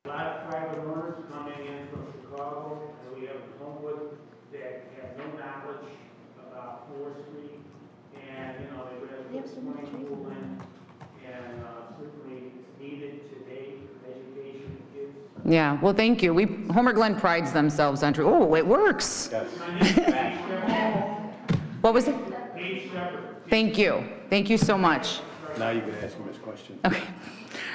A lot of private owners coming in from Chicago, and we have Homewood that have no knowledge about forestry, and, you know, they would have put swimming pool in, and certainly it's needed today for education of kids. Yeah, well, thank you. Homer Glen prides themselves on, oh, it works. What was it? Thank you. Thank you so much. Now you can ask him his question. Okay.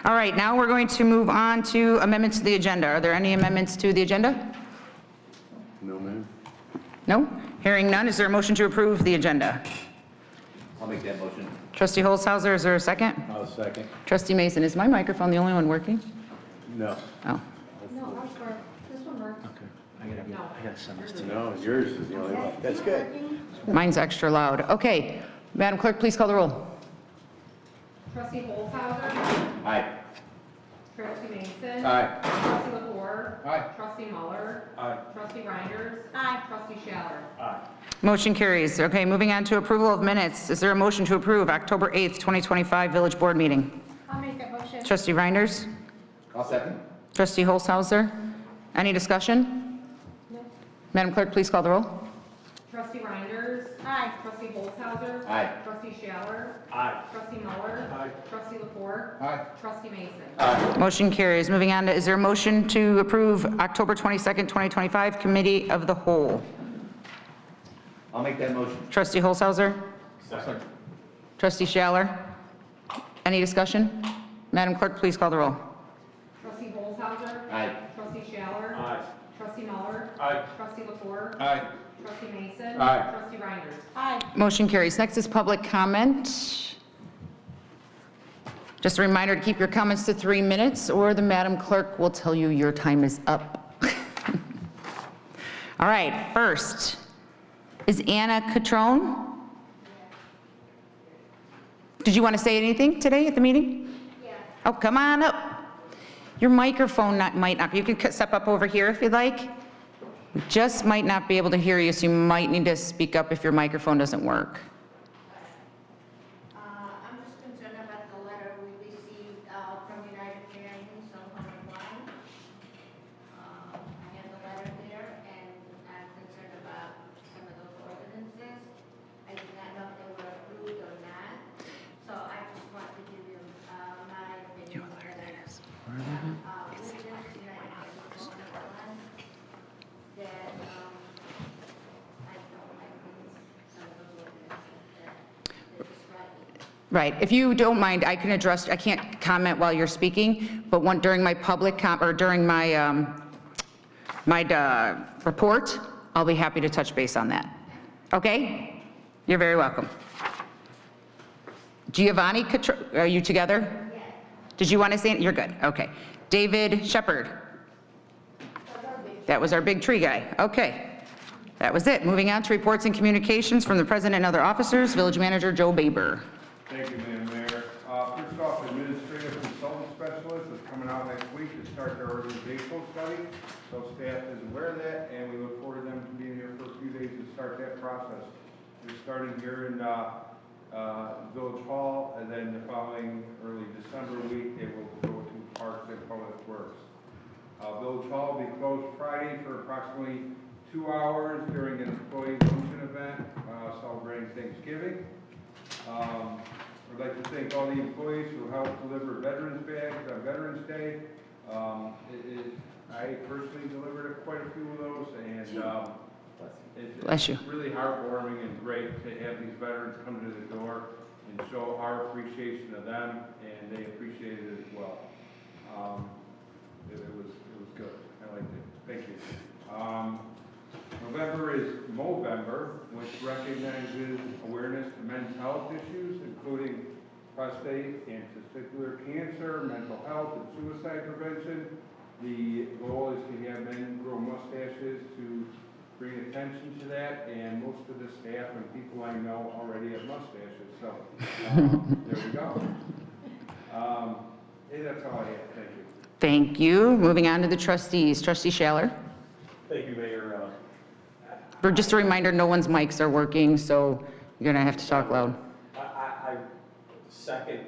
All right, now we're going to move on to amendments to the agenda. Are there any amendments to the agenda? No, ma'am. No? Hearing none, is there a motion to approve the agenda? I'll make that motion. Trustee Holzhauser, is there a second? I'll second. Trustee Mason, is my microphone the only one working? No. Oh. No, ours works. This one works. Okay. I gotta send this to you. No, yours is the only one. That's good. Mine's extra loud. Okay. Madam Clerk, please call the roll. Trustee Holzhauser. Aye. Trustee Mason. Aye. Trustee LaFleur. Aye. Trustee Muller. Aye. Trustee Reinders. Aye. Trustee Schaller. Aye. Motion carries. Okay, moving on to approval of minutes. Is there a motion to approve October 8th, 2025 Village Board meeting? I'll make that motion. Trustee Reinders? I'll second. Trustee Holzhauser? Any discussion? No. Madam Clerk, please call the roll. Trustee Reinders. Aye. Trustee Holzhauser. Aye. Trustee Schaller. Aye. Trustee Muller. Aye. Trustee LaFleur. Aye. Trustee Mason. Aye. Motion carries. Moving on to, is there a motion to approve October 22nd, 2025 Committee of the Whole? I'll make that motion. Trustee Holzhauser? Second. Trustee Schaller? Any discussion? Madam Clerk, please call the roll. Trustee Holzhauser. Aye. Trustee Schaller. Aye. Trustee Muller. Aye. Trustee LaFleur. Aye. Trustee Mason. Aye. Trustee Reinders. Aye. Motion carries. Next is public comment. Just a reminder to keep your comments to 3 minutes, or the Madam Clerk will tell you your time is up. All right, first is Anna Catrone. Did you want to say anything today at the meeting? Yeah. Oh, come on up. Your microphone might not, you can step up over here if you'd like. We just might not be able to hear you, so you might need to speak up if your microphone doesn't work. I'm just concerned about the letter we received from United Families on Homer Glen. I have the letter there, and I'm concerned about some of those ordinances. I do not know if they were approved or not, so I just want to give you my opinion. Residents United Families on Homer Glen, that I don't like some of those ordinances that describe it. Right, if you don't mind, I can address, I can't comment while you're speaking, but during my public, or during my, report, I'll be happy to touch base on that. Okay? You're very welcome. Giovanni, are you together? Yes. Did you want to say it? You're good, okay. David Shepard. That was our big tree guy, okay. That was it. Moving on to reports and communications from the president and other officers, village manager Joe Baber. Thank you, Madam Mayor. First off, the administrative consultant specialist is coming out next week to start their organizational study. So staff is aware of that, and we look forward to them being here for a few days to start that process. They're starting here in Village Hall, and then the following early December week, they will go to Parks and Public Works. Village Hall will be closed Friday for approximately 2 hours during an employee luncheon event celebrating Thanksgiving. I'd like to thank all the employees who helped deliver veterans bags on Veterans Day. I personally delivered quite a few of those, and it's really heartwarming and great to have these veterans come to the door and show our appreciation of them, and they appreciated it as well. It was good. I liked it. Thank you. November is Movember, which recognizes awareness to men's health issues, including prostate and testicular cancer, mental health, and suicide prevention. The goal is to have men grow mustaches to bring attention to that, and most of the staff and people I know already have mustaches, so there we go. Hey, that's all I have. Thank you. Thank you. Moving on to the trustees. Trustee Schaller. Thank you, Mayor. For just a reminder, no one's mics are working, so you're gonna have to talk loud. I second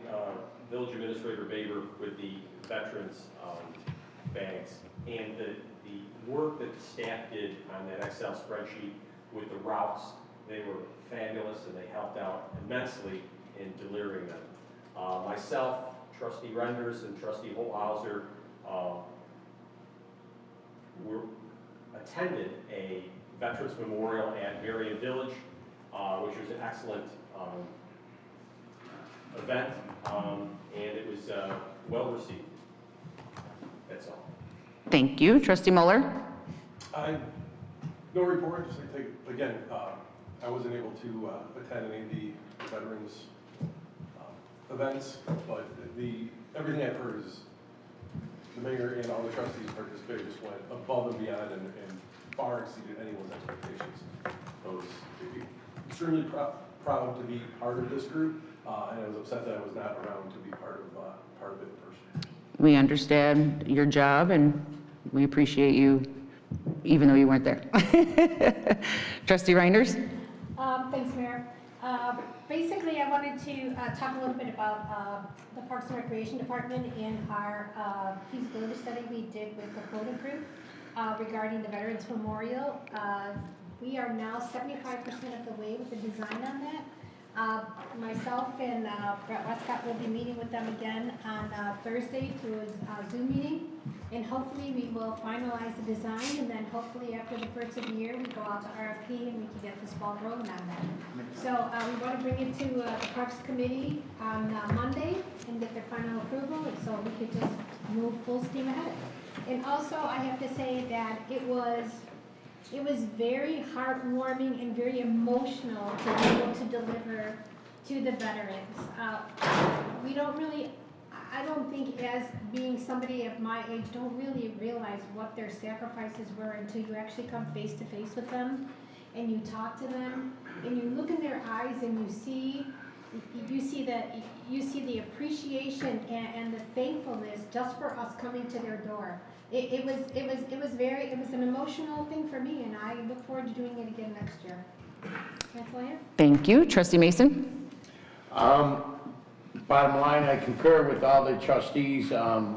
Village Administrator Baber with the veterans bags. And the work that the staff did on that Excel spreadsheet with the routes, they were fabulous and they helped out immensely in delivering them. Myself, Trustee Renders, and Trustee Holthauser attended a Veterans Memorial at Marion Village, which was an excellent event, and it was well received. That's all. Thank you. Trustee Muller? No report, just like, again, I wasn't able to attend any of the veterans events, but everything I've heard is the mayor and all the trustees participated, just went above and beyond and far exceeded anyone's expectations. I was extremely proud to be part of this group, and I was upset that I was not around to be part of it in person. We understand your job and we appreciate you, even though you weren't there. Trustee Reinders? Thanks, Mayor. Basically, I wanted to talk a little bit about the Parks and Recreation Department and our feasibility study we did with the Florida group regarding the Veterans Memorial. We are now 75% of the way with the design on that. Myself and Brett Westcott will be meeting with them again on Thursday through a Zoom meeting. And hopefully we will finalize the design, and then hopefully after the first of the year, we go out to RFP and we can get this ball rolling on that. So we want to bring it to the Parks Committee on Monday and get their final approval, and so we could just move full steam ahead. And also, I have to say that it was very heartwarming and very emotional to be able to deliver to the veterans. We don't really, I don't think as being somebody of my age, don't really realize what their sacrifices were until you actually come face to face with them and you talk to them and you look in their eyes and you see the appreciation and the thankfulness just for us coming to their door. It was an emotional thing for me, and I look forward to doing it again next year. That's all I have. Thank you. Trustee Mason? Bottom line, I concur with all the trustees.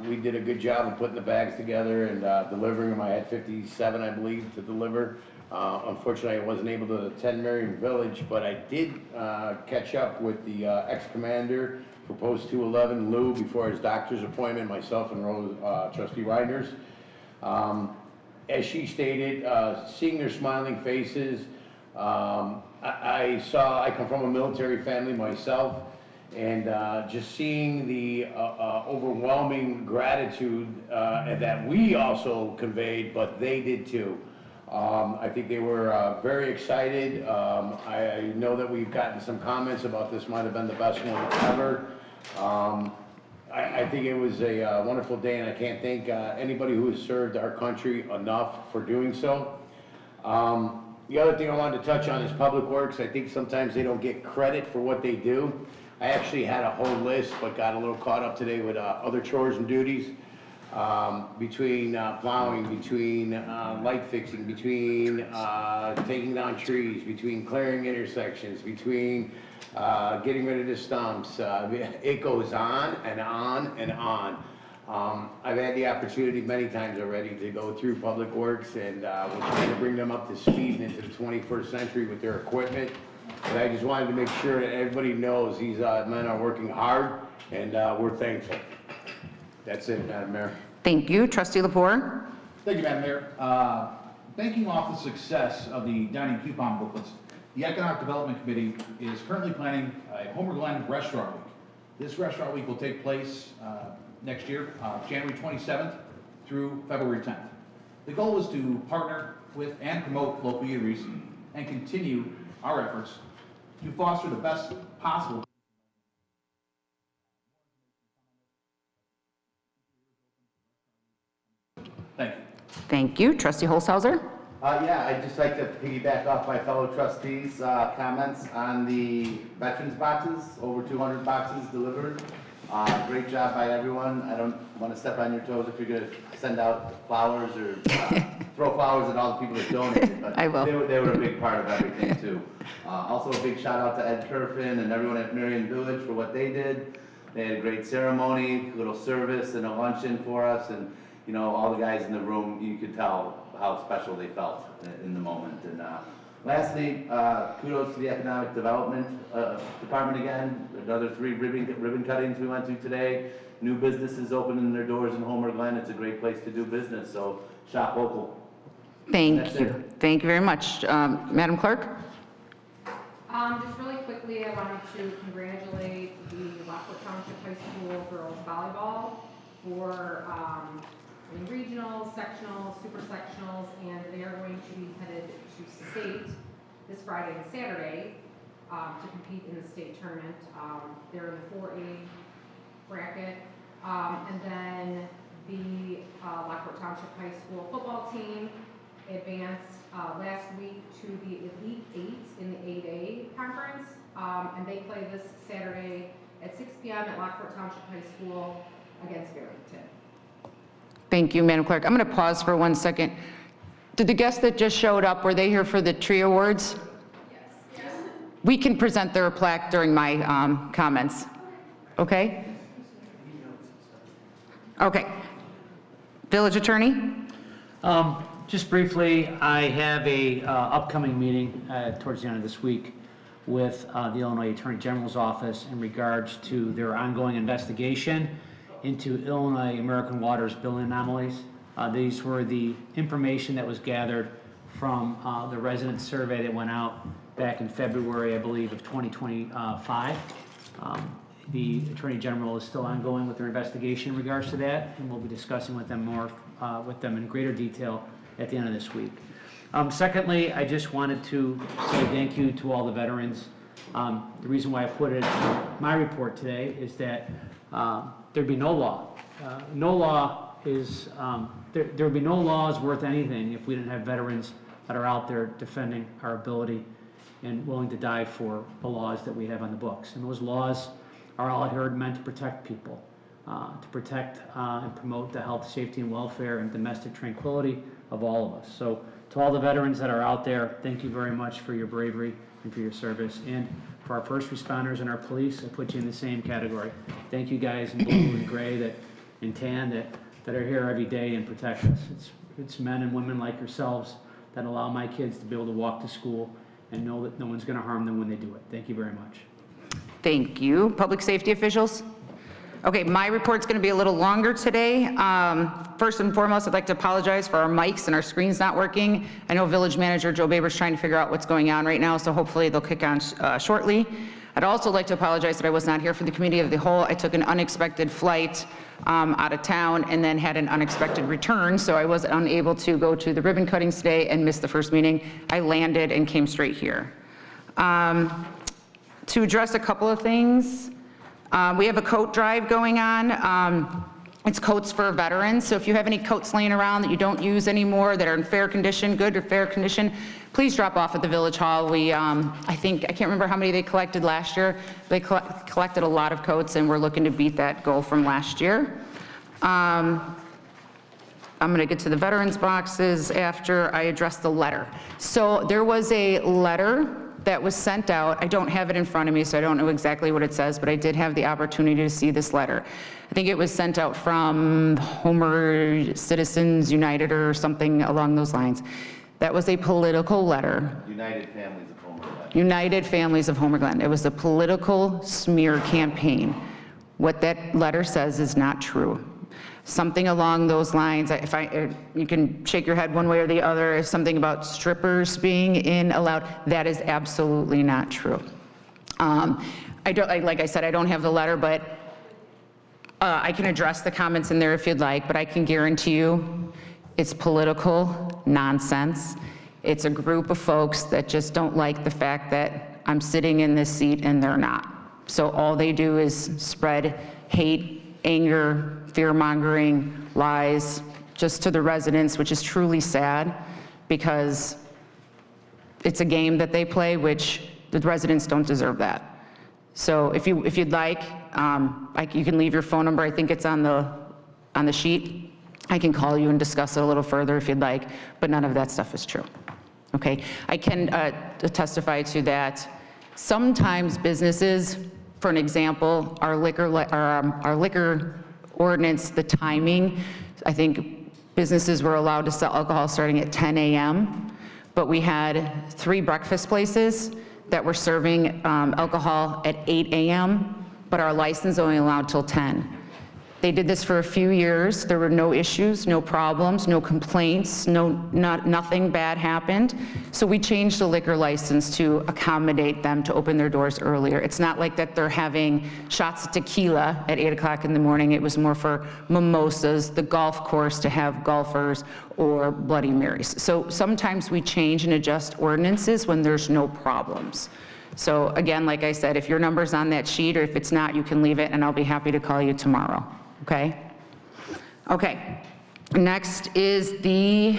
We did a good job of putting the bags together and delivering them. I had 57, I believe, to deliver. Unfortunately, I wasn't able to attend Marion Village, but I did catch up with the ex-commander for Post 211, Lou, before his doctor's appointment, myself and Trustee Reinders. As she stated, seeing their smiling faces, I come from a military family myself, and just seeing the overwhelming gratitude that we also conveyed, but they did too. I think they were very excited. I know that we've gotten some comments about this might have been the best one ever. I think it was a wonderful day, and I can't thank anybody who has served our country enough for doing so. The other thing I wanted to touch on is Public Works. I think sometimes they don't get credit for what they do. I actually had a whole list, but got a little caught up today with other chores and duties. Between plowing, between light fixing, between taking down trees, between clearing intersections, between getting rid of the stumps. It goes on and on and on. I've had the opportunity many times already to go through Public Works, and we're trying to bring them up to speed into the 21st century with their equipment. And I just wanted to make sure that everybody knows these men are working hard, and we're thankful. That's it, Madam Mayor. Thank you. Trustee Lepore? Thank you, Madam Mayor. Banking off the success of the dining coupon booklets, the Economic Development Committee is currently planning a Homer Glen Restaurant Week. This Restaurant Week will take place next year, January 27th through February 10th. The goal is to partner with and promote local eateries and continue our efforts to foster the best possible. Thank you. Thank you. Trustee Holshouser? Yeah, I'd just like to piggyback off my fellow trustees' comments on the veterans boxes, over 200 boxes delivered. Great job by everyone. I don't want to step on your toes if you're going to send out flowers or throw flowers at all the people that donated, but I will. They were a big part of everything too. Also a big shout out to Ed Kerfin and everyone at Marion Village for what they did. They had a great ceremony, a little service and a luncheon for us, and you know, all the guys in the room, you could tell how special they felt in the moment. And lastly, kudos to the Economic Development Department again. Another 3 ribbon cuttings we went to today. New businesses opening their doors in Homer Glen. It's a great place to do business, so shop local. Thank you. Thank you very much. Madam Clerk? Just really quickly, I wanted to congratulate the Lockwood Township High School girls volleyball for winning regionals, sectionals, super sectionals, and they are going to be headed to state this Friday and Saturday to compete in the state tournament. They're in the 4A bracket. And then the Lockwood Township High School football team advanced last week to the Elite 8 in the 8A conference, and they play this Saturday at 6 p.m. at Lockwood Township High School against Barrington. Thank you, Madam Clerk. I'm going to pause for 1 second. Did the guests that just showed up, were they here for the tree awards? Yes. We can present their plaque during my comments. Okay? Okay. Village Attorney? Just briefly, I have a upcoming meeting towards the end of this week with the Illinois Attorney General's office in regards to their ongoing investigation into Illinois American Water's billing anomalies. These were the information that was gathered from the resident survey that went out back in February, I believe, of 2025. The Attorney General is still ongoing with their investigation in regards to that, and we'll be discussing with them more with them in greater detail at the end of this week. Secondly, I just wanted to say thank you to all the veterans. The reason why I put it in my report today is that there'd be no law. No law is, there'd be no laws worth anything if we didn't have veterans that are out there defending our ability and willing to die for the laws that we have on the books. And those laws are all here meant to protect people, to protect and promote the health, safety, and welfare and domestic tranquility of all of us. So to all the veterans that are out there, thank you very much for your bravery and for your service. And for our first responders and our police, I put you in the same category. Thank you guys in blue and gray and tan that are here every day and protect us. It's men and women like yourselves that allow my kids to be able to walk to school and know that no one's going to harm them when they do it. Thank you very much. Thank you. Public safety officials? Okay, my report's going to be a little longer today. First and foremost, I'd like to apologize for our mics and our screens not working. I know Village Manager Joe Baber's trying to figure out what's going on right now, so hopefully they'll kick on shortly. I'd also like to apologize that I was not here for the committee of the whole. I took an unexpected flight out of town and then had an unexpected return, so I was unable to go to the ribbon cuttings today and missed the first meeting. I landed and came straight here. To address a couple of things, we have a coat drive going on. It's coats for veterans, so if you have any coats laying around that you don't use anymore that are in fair condition, good or fair condition, please drop off at the Village Hall. We, I can't remember how many they collected last year. They collected a lot of coats, and we're looking to beat that goal from last year. I'm going to get to the veterans boxes after I address the letter. So there was a letter that was sent out. I don't have it in front of me, so I don't know exactly what it says, but I did have the opportunity to see this letter. I think it was sent out from Homer Citizens United or something along those lines. That was a political letter. United Families of Homer Glen. United Families of Homer Glen. It was a political smear campaign. What that letter says is not true. Something along those lines, you can shake your head one way or the other, something about strippers being allowed, that is absolutely not true. Like I said, I don't have the letter, but I can address the comments in there if you'd like, but I can guarantee you it's political nonsense. It's a group of folks that just don't like the fact that I'm sitting in this seat and they're not. So all they do is spread hate, anger, fear-mongering, lies, just to the residents, which is truly sad because it's a game that they play, which the residents don't deserve that. So if you'd like, you can leave your phone number. I think it's on the sheet. I can call you and discuss it a little further if you'd like, but none of that stuff is true. Okay, I can testify to that. Sometimes businesses, for an example, our liquor ordinance, the timing, I think businesses were allowed to sell alcohol starting at 10 a.m., but we had 3 breakfast places that were serving alcohol at 8 a.m., but our license only allowed till 10. They did this for a few years. There were no issues, no problems, no complaints, nothing bad happened. So we changed the liquor license to accommodate them to open their doors earlier. It's not like that they're having shots of tequila at 8 o'clock in the morning. It was more for mimosas, the golf course to have golfers, or Bloody Marys. So sometimes we change and adjust ordinances when there's no problems. So again, like I said, if your number's on that sheet, or if it's not, you can leave it and I'll be happy to call you tomorrow. Okay? Okay. Next is the,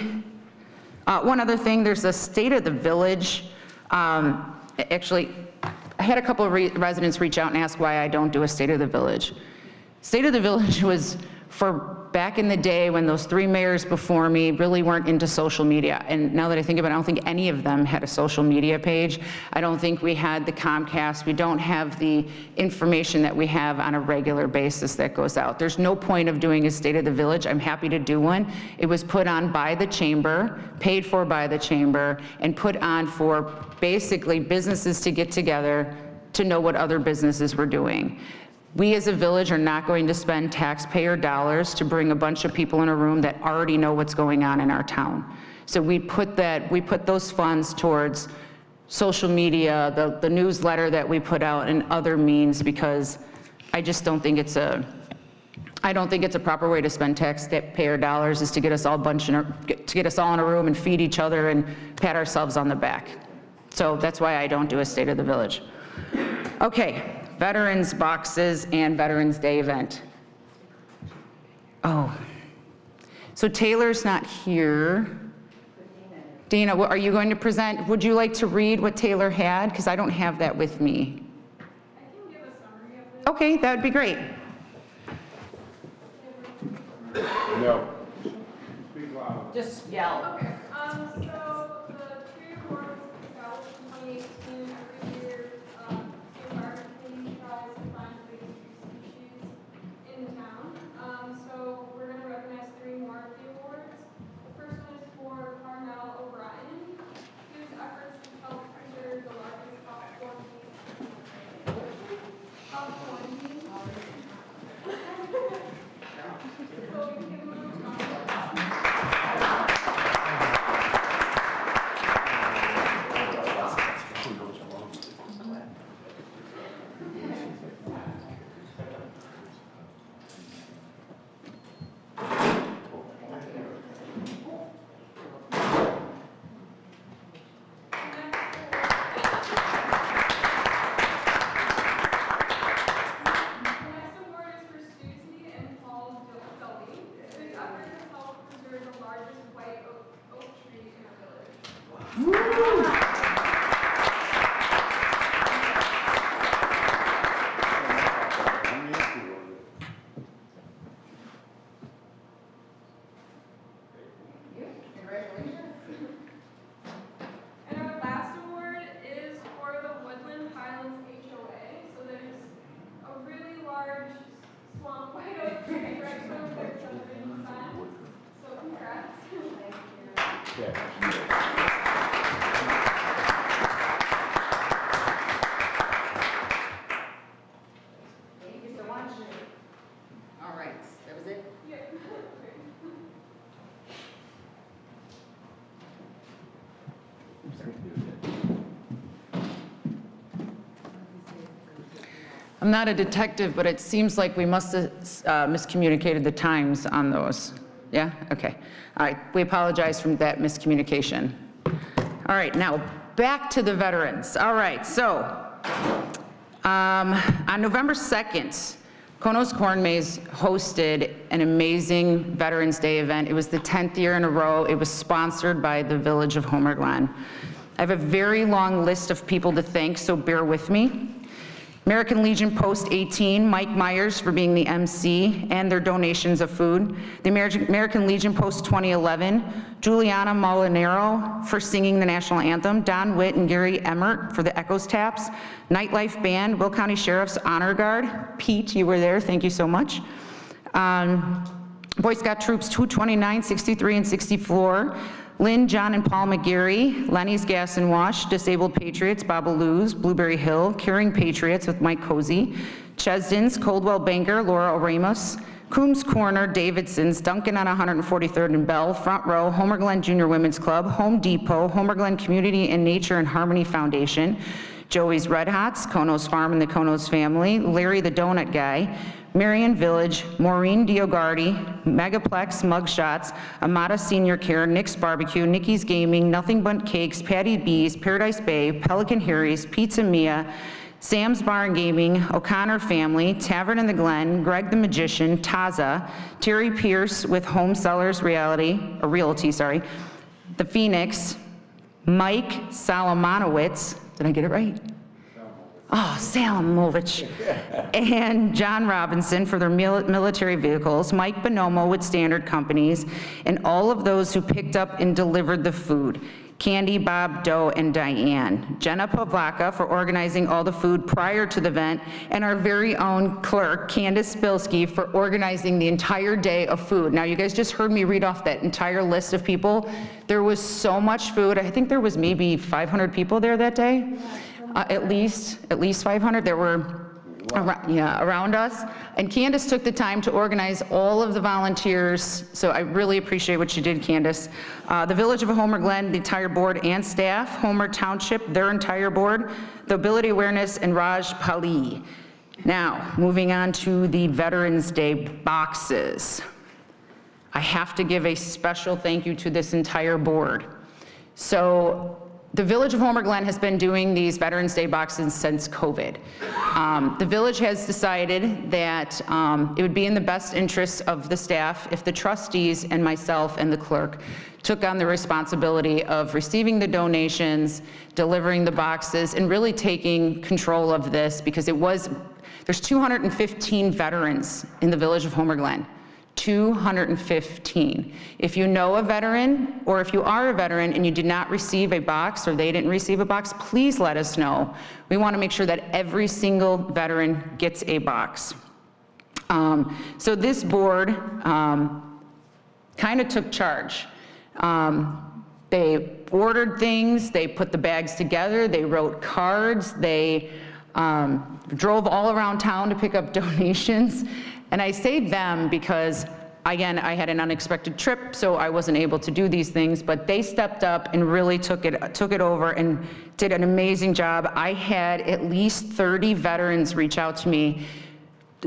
one other thing, there's a State of the Village. Actually, I had a couple of residents reach out and ask why I don't do a State of the Village. State of the Village was for back in the day when those 3 mayors before me really weren't into social media. And now that I think about it, I don't think any of them had a social media page. I don't think we had the Comcast. We don't have the information that we have on a regular basis that goes out. There's no point of doing a State of the Village. I'm happy to do one. It was put on by the chamber, paid for by the chamber, and put on for basically businesses to get together to know what other businesses were doing. We as a village are not going to spend taxpayer dollars to bring a bunch of people in a room that already know what's going on in our town. So we put those funds towards social media, the newsletter that we put out, and other means, because I just don't think it's a proper way to spend taxpayer dollars, is to get us all in a room and feed each other and pat ourselves on the back. So that's why I don't do a State of the Village. Okay. Veterans boxes and Veterans Day event. Oh, so Taylor's not here. Dana, are you going to present? Would you like to read what Taylor had? Because I don't have that with me. I can give a summary of it. Okay, that would be great. No. Speak loud. Just yell. Okay, so the tree awards established in 2018 every year, the environment committee tries to find the biggest tree species in the town. So we're gonna recognize 3 more of the awards. The first one is for Carmel O'Brien, whose efforts to help preserve the largest popcorn bean. So we can give them a round of applause. And our last award is for the Woodland Highlands HOA. So there's a really large swamp white oak tree right over there, celebrating the sun. So congrats. Thank you so much. All right, that was it? Yeah. I'm not a detective, but it seems like we must have miscommunicated the times on those. Yeah? Okay. All right. We apologize for that miscommunication. All right. Now, back to the veterans. All right. So, on November 2nd, Konos Corn Maze hosted an amazing Veterans Day event. It was the 10th year in a row. It was sponsored by the Village of Homer Glen. I have a very long list of people to thank, so bear with me. American Legion Post 18, Mike Myers for being the MC and their donations of food. The American Legion Post 2011, Juliana Molinero for singing the national anthem. Don Witt and Gary Emmert for the Echoes Taps. Nightlife Band, Will County Sheriff's Honor Guard. Pete, you were there, thank you so much. Boy Scout Troops 229, 63, and 64, Lynn, John, and Paul McGarry, Lenny's Gas and Wash, Disabled Patriots, Babalu's, Blueberry Hill, Caring Patriots with Mike Cozy, Chesdon's, Coldwell Banker, Laura Ramos, Coombs Corner, Davidson's, Duncan on 143rd and Bell, Front Row, Homer Glen Junior Women's Club, Home Depot, Homer Glen Community and Nature and Harmony Foundation, Joey's Red Hots, Konos Farm and the Konos Family, Larry the Donut Guy, Marion Village, Maureen Diogardi, Megaplex Mugshots, Amada Senior Care, Nick's Barbecue, Nikki's Gaming, Nothing But Cakes, Patty B's, Paradise Bay, Pelican Harry's, Pizza Mia, Sam's Bar and Gaming, O'Connor Family, Tavern in the Glen, Greg the Magician, Taza, Terry Pierce with Home Sellers Realty, The Phoenix, Mike Salomonowitz, did I get it right? Oh, Salamovich, and John Robinson for their military vehicles, Mike Bonomo with Standard Companies, and all of those who picked up and delivered the food. Candy, Bob, Doe, and Diane. Jenna Pavlaka for organizing all the food prior to the event, and our very own clerk, Candace Spilsky, for organizing the entire day of food. Now, you guys just heard me read off that entire list of people. There was so much food. I think there was maybe 500 people there that day. At least 500. There were around us. And Candace took the time to organize all of the volunteers, so I really appreciate what she did, Candace. The Village of Homer Glen, the entire board and staff, Homer Township, their entire board, the Ability Awareness, and Raj Pali. Now, moving on to the Veterans Day boxes. I have to give a special thank you to this entire board. So, the Village of Homer Glen has been doing these Veterans Day boxes since COVID. The village has decided that it would be in the best interest of the staff if the trustees and myself and the clerk took on the responsibility of receiving the donations, delivering the boxes, and really taking control of this, because there's 215 veterans in the Village of Homer Glen. 215. If you know a veteran, or if you are a veteran and you did not receive a box or they didn't receive a box, please let us know. We want to make sure that every single veteran gets a box. So this board kind of took charge. They ordered things, they put the bags together, they wrote cards, they drove all around town to pick up donations. And I say them because, again, I had an unexpected trip, so I wasn't able to do these things, but they stepped up and really took it over and did an amazing job. I had at least 30 veterans reach out to me.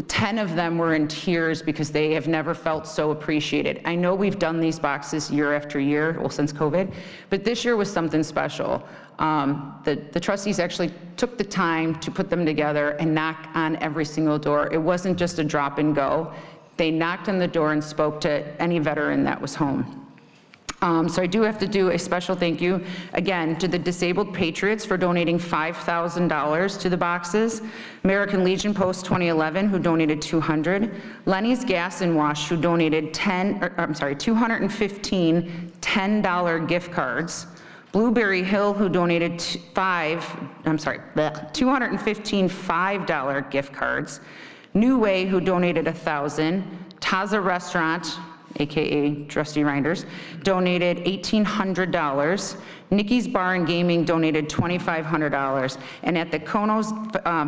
10 of them were in tears because they have never felt so appreciated. I know we've done these boxes year after year, well, since COVID, but this year was something special. The trustees actually took the time to put them together and knock on every single door. It wasn't just a drop and go. They knocked on the door and spoke to any veteran that was home. So I do have to do a special thank you, again, to the Disabled Patriots for donating $5,000 to the boxes, American Legion Post 2011, who donated $200, Lenny's Gas and Wash, who donated 215 $10 gift cards, Blueberry Hill, who donated 215 $5 gift cards, New Way, who donated 1,000, Taza Restaurant, AKA Trustee Reinders, donated $1,800. Nikki's Bar and Gaming donated $2,500. And at the Konos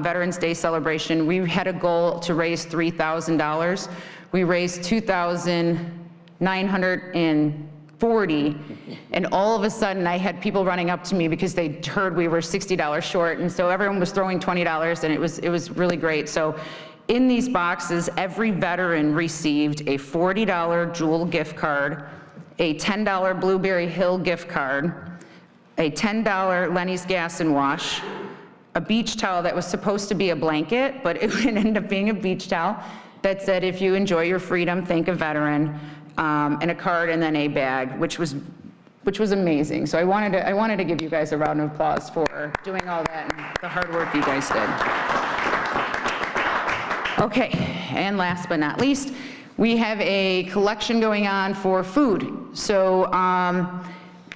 Veterans Day celebration, we had a goal to raise $3,000. We raised $2,940, and all of a sudden I had people running up to me because they heard we were $60 short, and so everyone was throwing $20, and it was really great. So in these boxes, every veteran received a $40 Jewel gift card, a $10 Blueberry Hill gift card, a $10 Lenny's Gas and Wash, a beach towel that was supposed to be a blanket, but it ended up being a beach towel that said, "If you enjoy your freedom, thank a veteran," and a card, and then a bag, which was amazing. So I wanted to give you guys a round of applause for doing all that and the hard work you guys did. Okay, and last but not least, we have a collection going on for food. So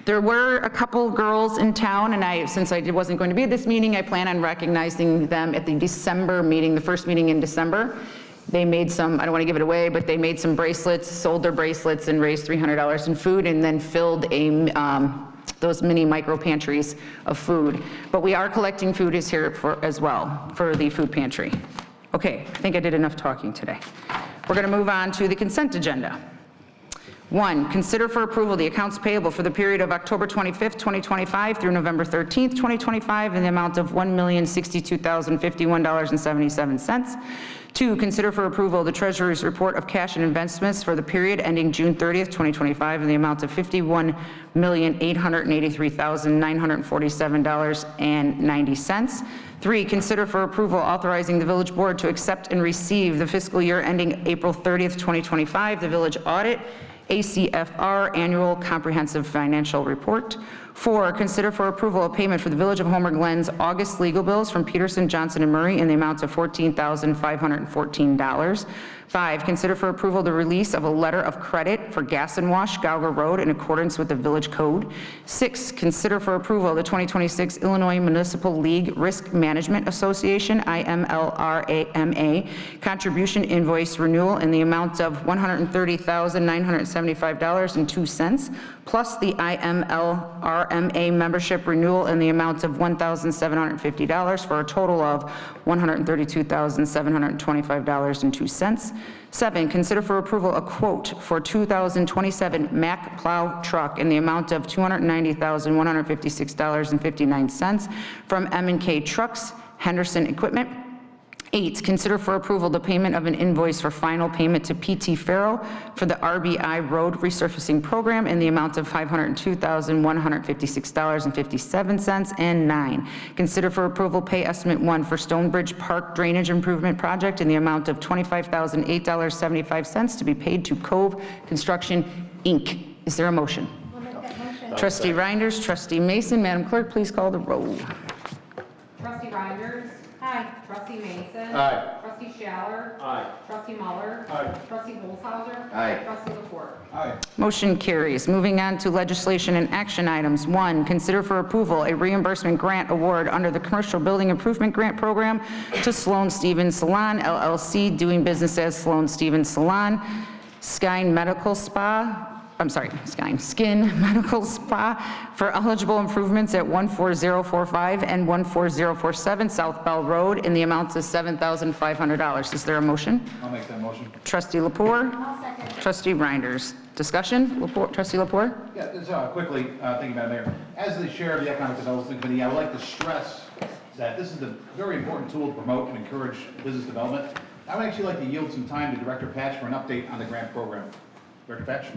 there were a couple girls in town, and since I wasn't going to be at this meeting, I plan on recognizing them at the December meeting, the first meeting in December. They made some, I don't want to give it away, but they made some bracelets, sold their bracelets and raised $300 in food, and then filled those mini micro pantries of food. But we are collecting food as well for the food pantry. Okay, I think I did enough talking today. We're going to move on to the consent agenda. 1, consider for approval the accounts payable for the period of October 25th, 2025 through November 13th, 2025 in the amount of $1,062,051.77. 2, consider for approval the treasurer's report of cash and investments for the period ending June 30th, 2025 in the amount of $51,883,947.90. 3, consider for approval authorizing the village board to accept and receive the fiscal year ending April 30th, 2025, the village audit, ACFR Annual Comprehensive Financial Report. 4, consider for approval a payment for the Village of Homer Glen's August legal bills from Peterson, Johnson, and Murray in the amount of $14,514. 5, consider for approval the release of a letter of credit for Gas and Wash, Gauger Road, in accordance with the village code. 6, consider for approval the 2026 Illinois Municipal League Risk Management Association, IMLRAMA, contribution invoice renewal in the amount of $130,975.02, plus the IMLRMA membership renewal in the amount of $1,750 for a total of $132,725.02. 7, consider for approval a quote for 2027 Mack plow truck in the amount of $290,156.59 from M&K Trucks, Henderson Equipment. 8, consider for approval the payment of an invoice for final payment to PT Farrow for the RBI Road Resurfacing Program in the amount of $502,156.57. And 9, consider for approval pay estimate 1 for Stonebridge Park Drainage Improvement Project in the amount of $25,008.75 to be paid to Cove Construction, Inc. Is there a motion? I'll make that motion. Trustee Reinders, Trustee Mason, Madam Clerk, please call the roll. Trustee Reinders. Aye. Trustee Mason. Aye. Trustee Schaller. Aye. Trustee Muller. Aye. Trustee Holzhauser. Aye. Trustee Laporte. Aye. Motion carries. Moving on to legislation and action items. 1, consider for approval a reimbursement grant award under the Commercial Building Improvement Grant Program to Sloan Stevens Salon, LLC, doing business as Sloan Stevens Salon, Skin Medical Spa for eligible improvements at 14045 and 14047 South Bell Road in the amount of $7,500. Is there a motion? I'll make that motion. Trustee Lepore? I'll second. Trustee Reinders. Discussion? Trustee Lepore? Yeah, just quickly, thank you, Madam Mayor. As the chair of the Economic Development Committee, I would like to stress that this is a very important tool to promote and encourage business development. I would actually like to yield some time to Director Patch for an update on the grant program. Director Patch?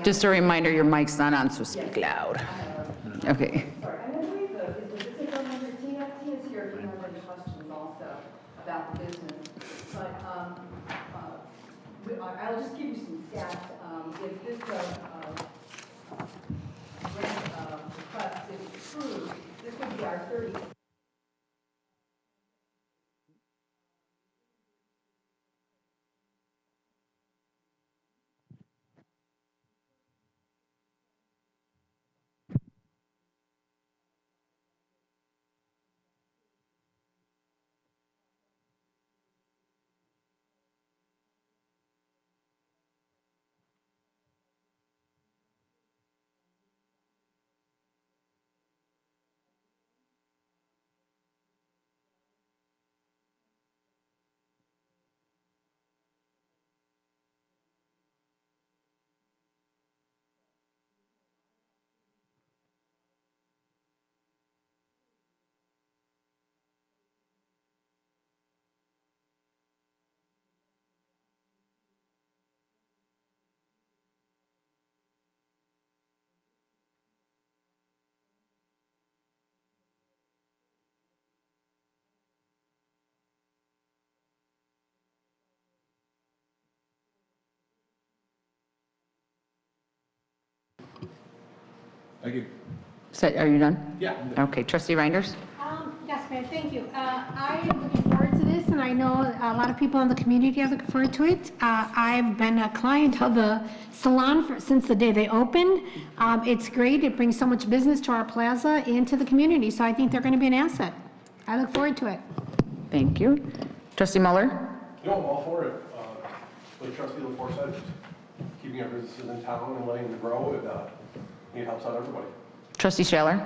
Just a reminder, your mic's not on, so speak loud. Okay. Sorry, and I believe the particular member TFT is here if you have any questions also about the business. But I'll just give you some stats. If this grant request is approved, this would be our 30th. Thank you. Are you done? Yeah. Okay, Trustee Reinders? Yes, ma'am, thank you. I am looking forward to this, and I know a lot of people in the community are looking forward to it. I've been a client of the salon since the day they opened. It's great. It brings so much business to our plaza and to the community, so I think they're going to be an asset. I look forward to it. Thank you. Trustee Muller? You know, I'm all for it. Like Trustee LaForce said, just keeping our businesses in town and letting them grow, it helps out everybody. Trustee Shaler?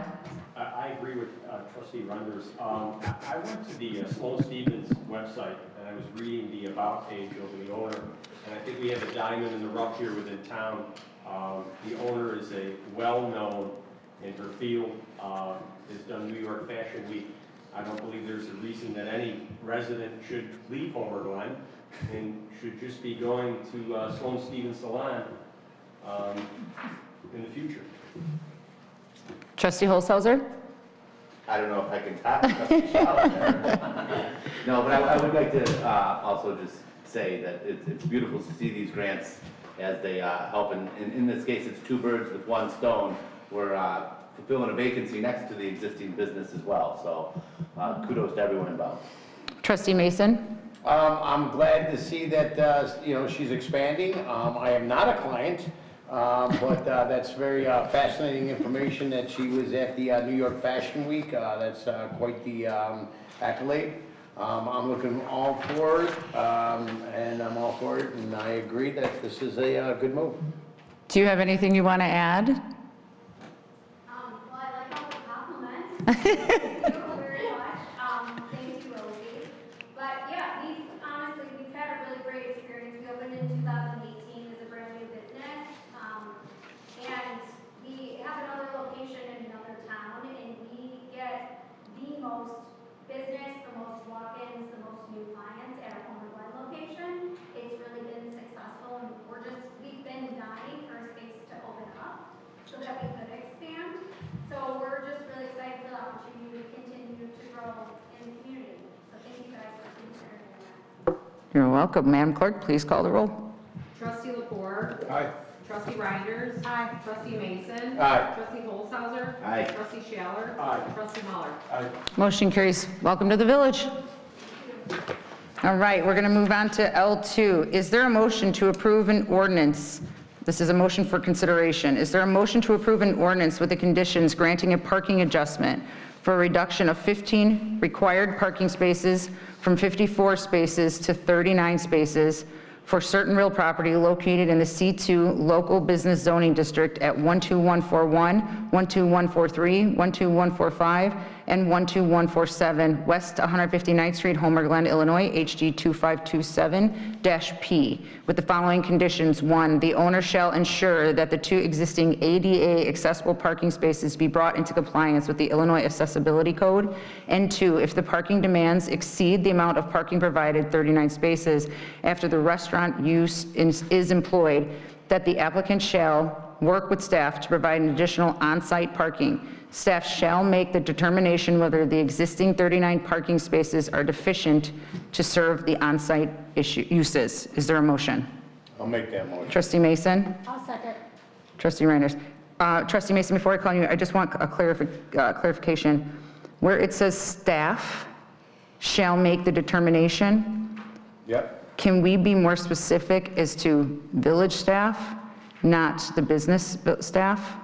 I agree with Trustee Renders. I went to the Sloan Stevens website, and I was reading the About page over the owner, and I think we have a diamond in the rough here within town. The owner is a well-known in her field, has done New York Fashion Week. I don't believe there's a reason that any resident should leave Homer Glen and should just be going to Sloan Stevens Salon in the future. Trustee Holzhauser? I don't know if I can top Trustee Shaw. No, but I would like to also just say that it's beautiful to see these grants as they help. In this case, it's two birds with one stone. We're fulfilling a vacancy next to the existing business as well. So kudos to everyone involved. Trustee Mason? I'm glad to see that, you know, she's expanding. I am not a client, but that's very fascinating information that she was at the New York Fashion Week. That's quite the accolade. I'm looking all for it, and I'm all for it, and I agree that this is a good move. Do you have anything you want to add? Well, I like all the compliments. Thank you very much. Thank you, Rosie. But yeah, we've had a really great experience. We opened in 2018 as a brand new business. And we have another location in another town, and we get the most business, the most walk-ins, the most new clients at our Homer Glen location. It's really been successful, and we've been dying for a space to open up so that we could expand. So we're just really excited for the opportunity to continue to grow in the community. So thank you guys for considering that. You're welcome. Madam Clerk, please call the roll. Trustee Lepore. Aye. Trustee Reinders. Aye. Trustee Mason. Aye. Trustee Holzhauser. Aye. Trustee Shaler. Aye. Trustee Muller. Aye. Motion carries. Welcome to the village. All right, we're going to move on to L2. Is there a motion to approve an ordinance? This is a motion for consideration. Is there a motion to approve an ordinance with the conditions granting a parking adjustment for a reduction of 15 required parking spaces from 54 spaces to 39 spaces for certain real property located in the C2 Local Business Zoning District at 12141, 12143, 12145, and 12147 West 159th Street, Homer Glen, Illinois, HD 2527-P, with the following conditions. 1, the owner shall ensure that the 2 existing ADA accessible parking spaces be brought into compliance with the Illinois Accessibility Code. And 2, if the parking demands exceed the amount of parking provided, 39 spaces, after the restaurant use is employed, that the applicant shall work with staff to provide an additional on-site parking. Staff shall make the determination whether the existing 39 parking spaces are deficient to serve the on-site uses. Is there a motion? I'll make that motion. Trustee Mason? I'll second. Trustee Reinders? Trustee Mason, before I call you, I just want a clarification. Where it says staff shall make the determination, Yep. can we be more specific as to village staff, not the business staff?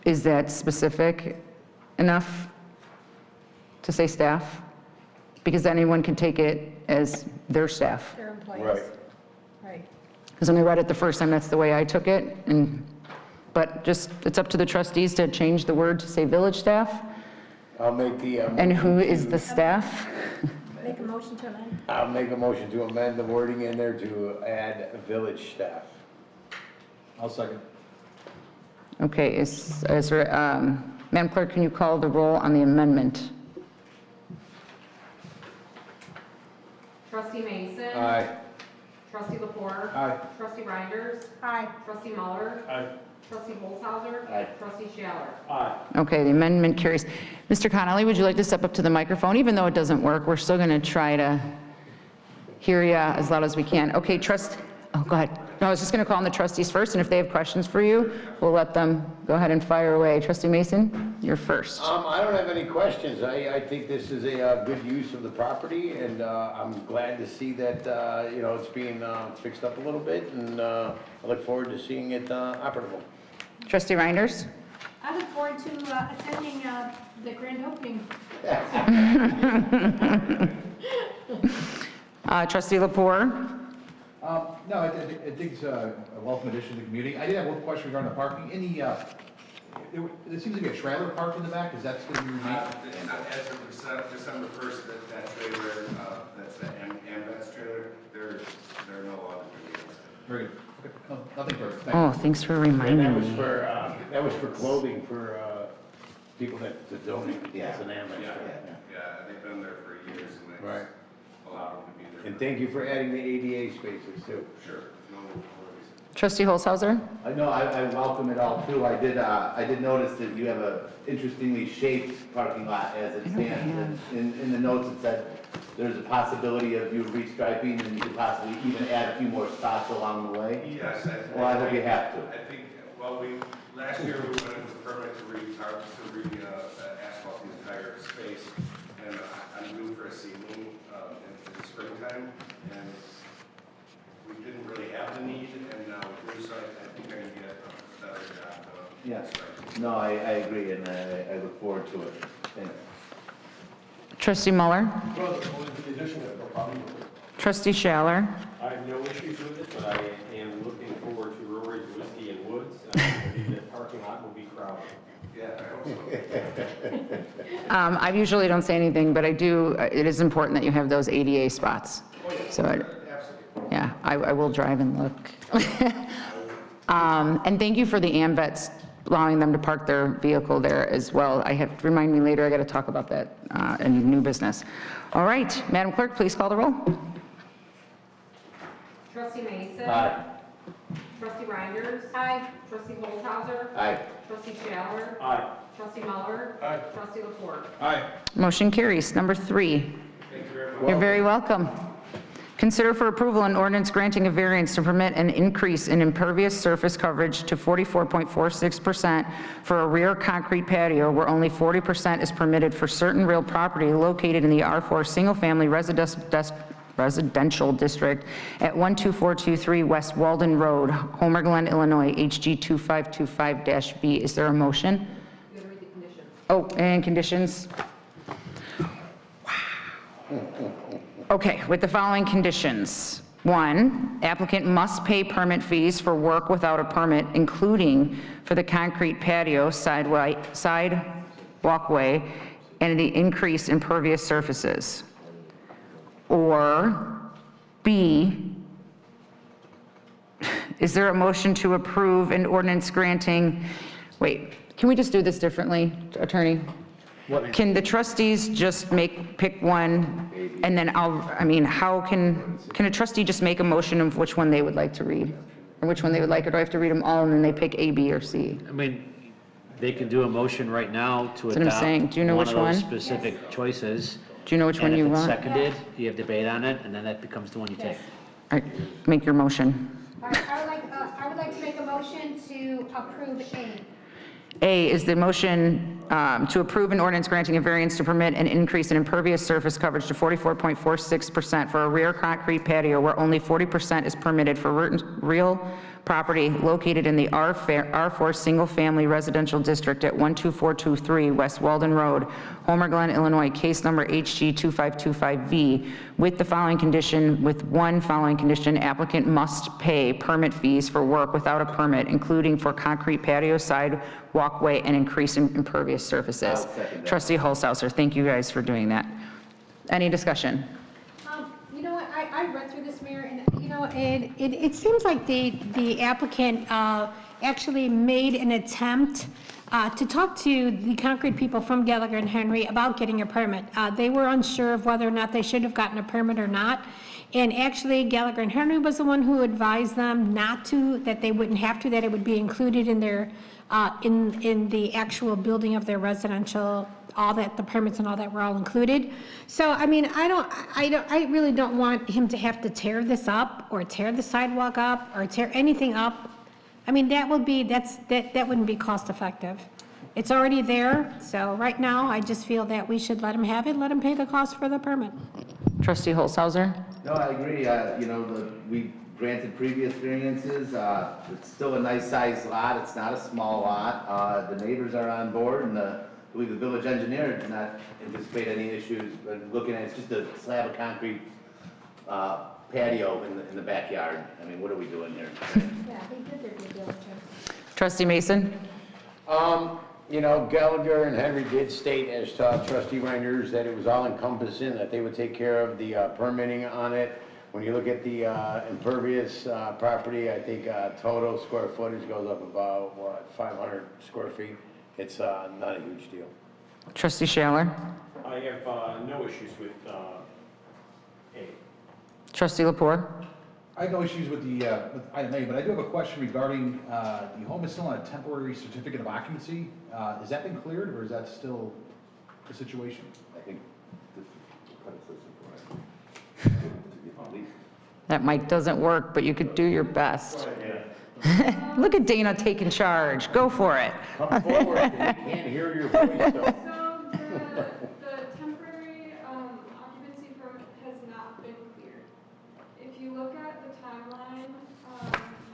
Is that specific enough to say staff? Because anyone can take it as their staff. Their employees. Right. Right. Because when I read it the first time, that's the way I took it. But just, it's up to the trustees to change the word to say village staff. I'll make the. And who is the staff? Make a motion to amend. I'll make a motion to amend the wording in there to add village staff. I'll second. Okay, Madam Clerk, can you call the roll on the amendment? Trustee Mason. Aye. Trustee Lepore. Aye. Trustee Reinders. Aye. Trustee Muller. Aye. Trustee Holzhauser. Aye. Trustee Shaler. Aye. Okay, the amendment carries. Mr. Connolly, would you like to step up to the microphone? Even though it doesn't work, we're still going to try to hear you as loud as we can. Okay, oh, go ahead. No, I was just going to call on the trustees first, and if they have questions for you, we'll let them go ahead and fire away. Trustee Mason, you're first. I don't have any questions. I think this is a good use of the property, and I'm glad to see that, you know, it's being fixed up a little bit, and I look forward to seeing it operable. Trustee Reinders? I look forward to attending the grand opening. Trustee Lepore? No, I think it's a welcome addition to the community. I did have one question regarding the parking. There seems to be a trailer parked in the back. Is that going to be remained? As of December 1st, that trailer, that's the AMVETS trailer, they're no longer going to be used. Very good. Okay. No, nothing further. Thank Oh, you. thanks for And reminding that was me. for clothing for people that donate. Yeah. It's an ambulance. Yeah, they've been there for years and they Right. just allow them to be there. And thank you for adding the ADA spaces too. Sure, no worries. Trustee Holzhauser? I know, I welcome it all too. I did notice that you have a interestingly shaped parking lot as it stands. In the notes, it said there's a possibility of you restriping and you could possibly even add a few more spots along the way. Yes, Well, I hope you have to. I think, well, last year we went in with a permit to asphalt the entire space, and I'm due for a ceiling in the springtime, and we didn't really have the need, and now we do, so I think I can get a better job. Yeah. No, I agree, and I look forward to it. Thanks. Trustee Muller? Well, the addition, I have no problem with it. Trustee Schaller? I have no issues with it, but I am looking forward to Rory's Whiskey and Woods. I believe that parking lot will be crowded. Yeah, I hope so. I usually don't say anything, but it is important that you have those ADA spots. So, Absolutely. yeah, I will drive and look. And thank you for the AMVETs, allowing them to park their vehicle there as well. Remind me later, I got to talk about that in new business. All right, Madam Clerk, please call the roll. Trustee Mason. Aye. Trustee Reinders. Aye. Trustee Holzhauser. Aye. Trustee Schaller. Aye. Trustee Muller. Aye. Trustee Lepore. Aye. Motion carries. Number 3. Thank you very much. You're very welcome. Consider for approval an ordinance granting a variance to permit an increase in impervious surface coverage to 44.46% for a rear concrete patio where only 40% is permitted for certain real property located in the R4 single-family residential district at 12423 West Walden Road, Homer Glen, Illinois, HG 2525-B. Is there a motion? You gotta read the conditions. Oh, and conditions? Okay, with the following conditions. 1, applicant must pay permit fees for work without a permit, including for the concrete patio, side walkway, and the increased impervious surfaces. Or B, is there a motion to approve an ordinance granting, wait, can we just do this differently, Attorney? Can the trustees just pick one, and then how can a trustee just make a motion of which one they would like to read? Or which one they would like, or do I have to read them all and then they pick A, B, or C? I mean, they can do a motion right now to That's what I'm saying. adopt Do you know one which of those one? specific choices. Do you know which one you And if want? it's seconded, you have debate on it, and then that becomes the one you take. All right, make your motion. All right, I would like to make a motion to approve A. A is the motion to approve an ordinance granting a variance to permit an increase in impervious surface coverage to 44.46% for a rear concrete patio where only 40% is permitted for real property located in the R4 single-family residential district at 12423 West Walden Road, Homer Glen, Illinois, case number HG 2525V, with the following condition, with one following condition: applicant must pay permit fees for work without a permit, including for concrete patio, side walkway, and increase in impervious surfaces. I'll second that. Trustee Holzhauser, thank you guys for doing that. Any discussion? You know what, I read through this, Mayor, and, it seems like the applicant actually made an attempt to talk to the concrete people from Gallagher and Henry about getting a permit. They were unsure of whether or not they should have gotten a permit or not. And actually, Gallagher and Henry was the one who advised them not to, that they wouldn't have to, that it would be included in their, in the actual building of their residential, all that, the permits and all that were all included. So, I mean, I really don't want him to have to tear this up, or tear the sidewalk up, or tear anything up. I mean, that wouldn't be cost effective. It's already there, so right now, I just feel that we should let him have it, let him pay the cost for the permit. Trustee Holzhauser? No, I agree. We granted previous variances. It's still a nice sized lot. It's not a small lot. The neighbors are on board, and the believe the village engineer did not anticipate any issues, but looking at, it's just a slab of concrete patio in the backyard. I mean, what are we doing here? Yeah, they did their due diligence. Trustee Mason? You know, Gallagher and Henry did state, as trustee Reinders, that it was all encompassing, that they would take care of the permitting on it. When you look at the impervious property, I think total square footage goes up about, what, 500 square feet? It's not a huge deal. Trustee Schaller? I have no issues with A. Trustee Lepore? I have no issues with the, with item A, but I do have a question regarding, the home is still on a temporary certificate of occupancy. Has that been cleared, or is that still the situation? I think this is predecessor for it. That mic doesn't work, but you could do your best. Look at Dana taking charge. Go for it. Come forward, we can't hear your voice, so. So the temporary occupancy permit has not been cleared. If you look at the timeline on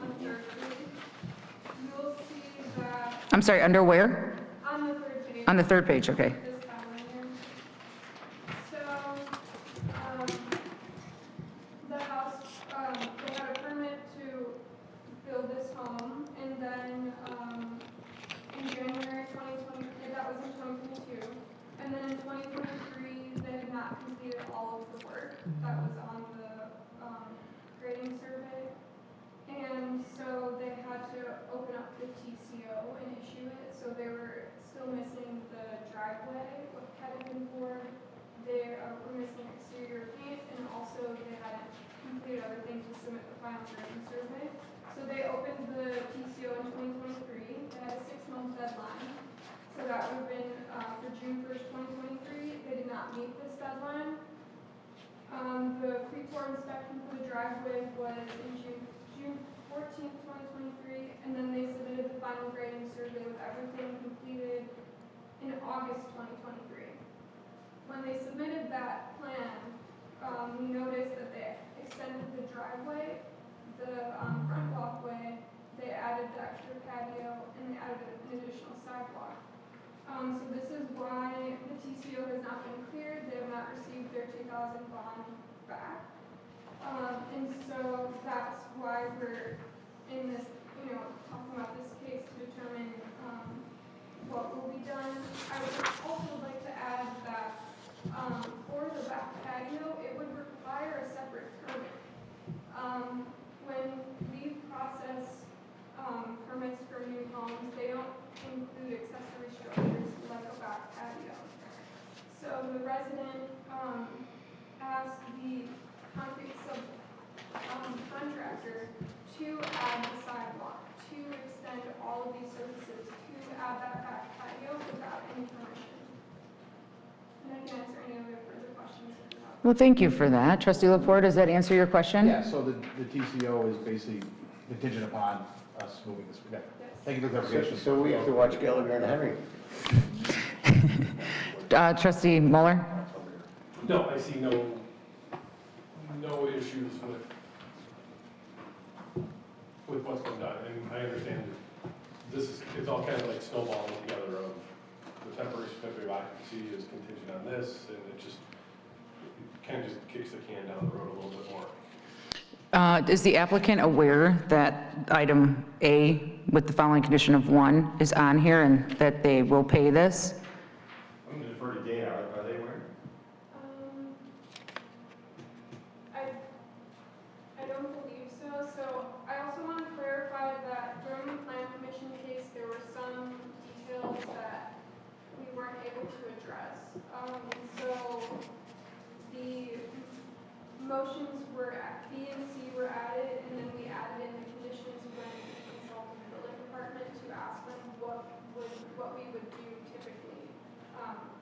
the third page, you'll see that I'm sorry, under where? on the third page. On the third page, okay. This timeline here. So the house, they had a permit to build this home, and then in January 2020, that was in 2022, and then in 2023, they had not completed all of the work that was on the grading survey, and so they had to open up the TCO and issue it, so they were still missing the driveway, what had been poured, they were missing exterior paint, and also they hadn't completed other things to submit the final grading survey. So they opened the TCO in 2023, they had a 6-month deadline, so that would have been for June 1st, 2023, they did not meet this deadline. The pre-pour inspection for the driveway was in June 14th, 2023, and then they submitted the final grading survey with everything completed in August 2023. When they submitted that plan, we noticed that they extended the driveway, the front walkway, they added the extra patio, and they added an additional sidewalk. So this is why the TCO has not been cleared. They have not received their 2000 bond back. And so that's why we're in this, talking about this case to determine what will be done. I would also like to add that for the back patio, it would require a separate permit. When we process permits for new homes, they don't include accessory structures like a back patio. So the resident asked the concrete contractor to add the sidewalk, to extend all of these services, to add that back patio without any permission. And I can answer any other further questions if you have. Well, thank you for that. Trustee Lepore, does that answer your question? Yeah, so the TCO is basically contingent upon us moving this. Okay. Yes. Thank you for the clarification. So we have to watch Gallagher and Henry. Trustee Mueller? No, I see no issues with what's been done, and I understand it's all kind of like snowballing together of the temporary certificate of occupancy is contingent on this, and it kind of just kicks the can down the road a little bit more. Is the applicant aware that item A with the following condition of 1 is on here and that they will pay this? I'm going to defer to Dana. Are they aware? I don't believe so. So I also want to clarify that during the plan commission case, there were some details that we weren't able to address. So the motions were B and C were added, and then we added in the conditions when we consulted the building department to ask them what we would do typically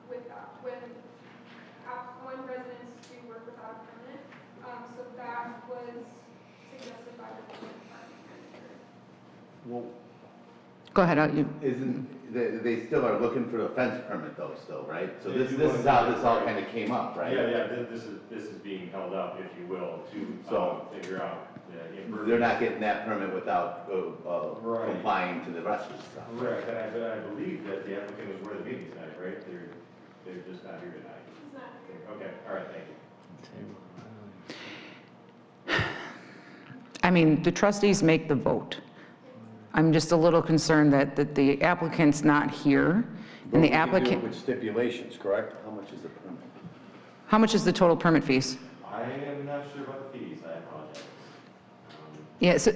with that when residents do work without a permit. So that was suggested by the building department manager. Well, Go ahead. they still are looking for a fence permit though, still, right? So They this do is want how to- this all kind of came up, right? Yeah, this is being held up, if you will, to figure out they're not getting that permit without Right. complying to the rest of the stuff. Right, but I believe that the applicant was aware of the meeting tonight, right? They're just not here tonight. He's not here. Okay, all right, thank you. I mean, the trustees make the vote. I'm just a little concerned that the applicant's not here, and the applicant, With stipulations, correct? How much is the permit? how much is the total permit fees? I am not sure about the fees, I apologize. Yeah, so,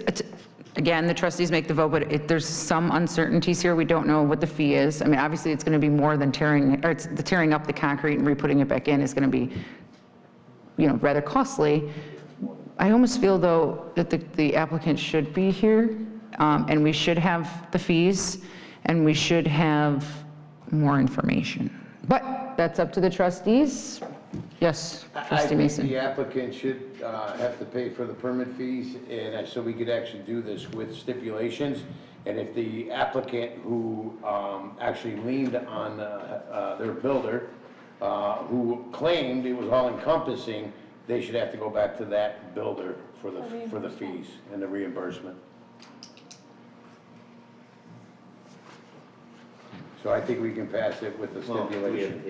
again, the trustees make the vote, but there's some uncertainties here. We don't know what the fee is. I mean, obviously, it's going to be more than tearing up the concrete and re-putting it back in is going to be, rather costly. I almost feel, though, that the applicant should be here, and we should have the fees, and we should have more information. But that's up to the trustees. Yes, I Trustee think Mason. the applicant should have to pay for the permit fees, and so we could actually do this with stipulations. And if the applicant who actually leaned on their builder, who claimed it was all encompassing, they should have to go back to that builder for the fees and the reimbursement. So I think we can pass it with the stipulation.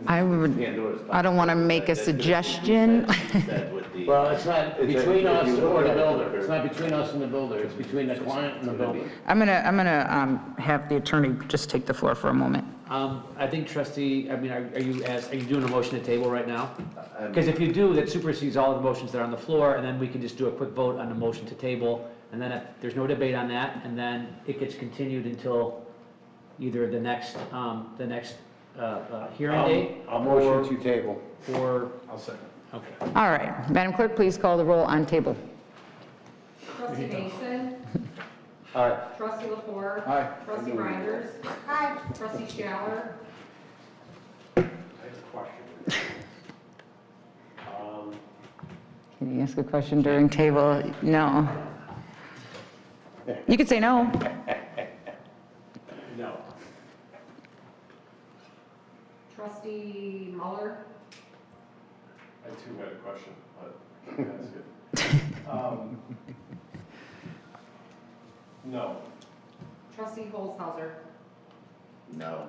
I don't want to make a suggestion. Well, it's not between us or the builder. It's not between us and the builder. It's between the client and the builder. I'm gonna have the attorney just take the floor for a moment. I think trustee, are you doing a motion to table right now? Because if you do, that supersedes all the motions that are on the floor, and then we can just do a quick vote on the motion to table, and then if there's no debate on that, and then it gets continued until either the next hearing date. I'll motion to table. Or, I'll second. okay. All right, Madam Clerk, please call the roll on table. Trustee Mason. Aye. Trustee Lepore. Aye. Trustee Reinders. Aye. Trustee Schaller. I have a question. Can you ask a question during table? No. You could say no. No. Trustee Muller. I too had a question, but that's good. No. Trustee Holzhauser. No.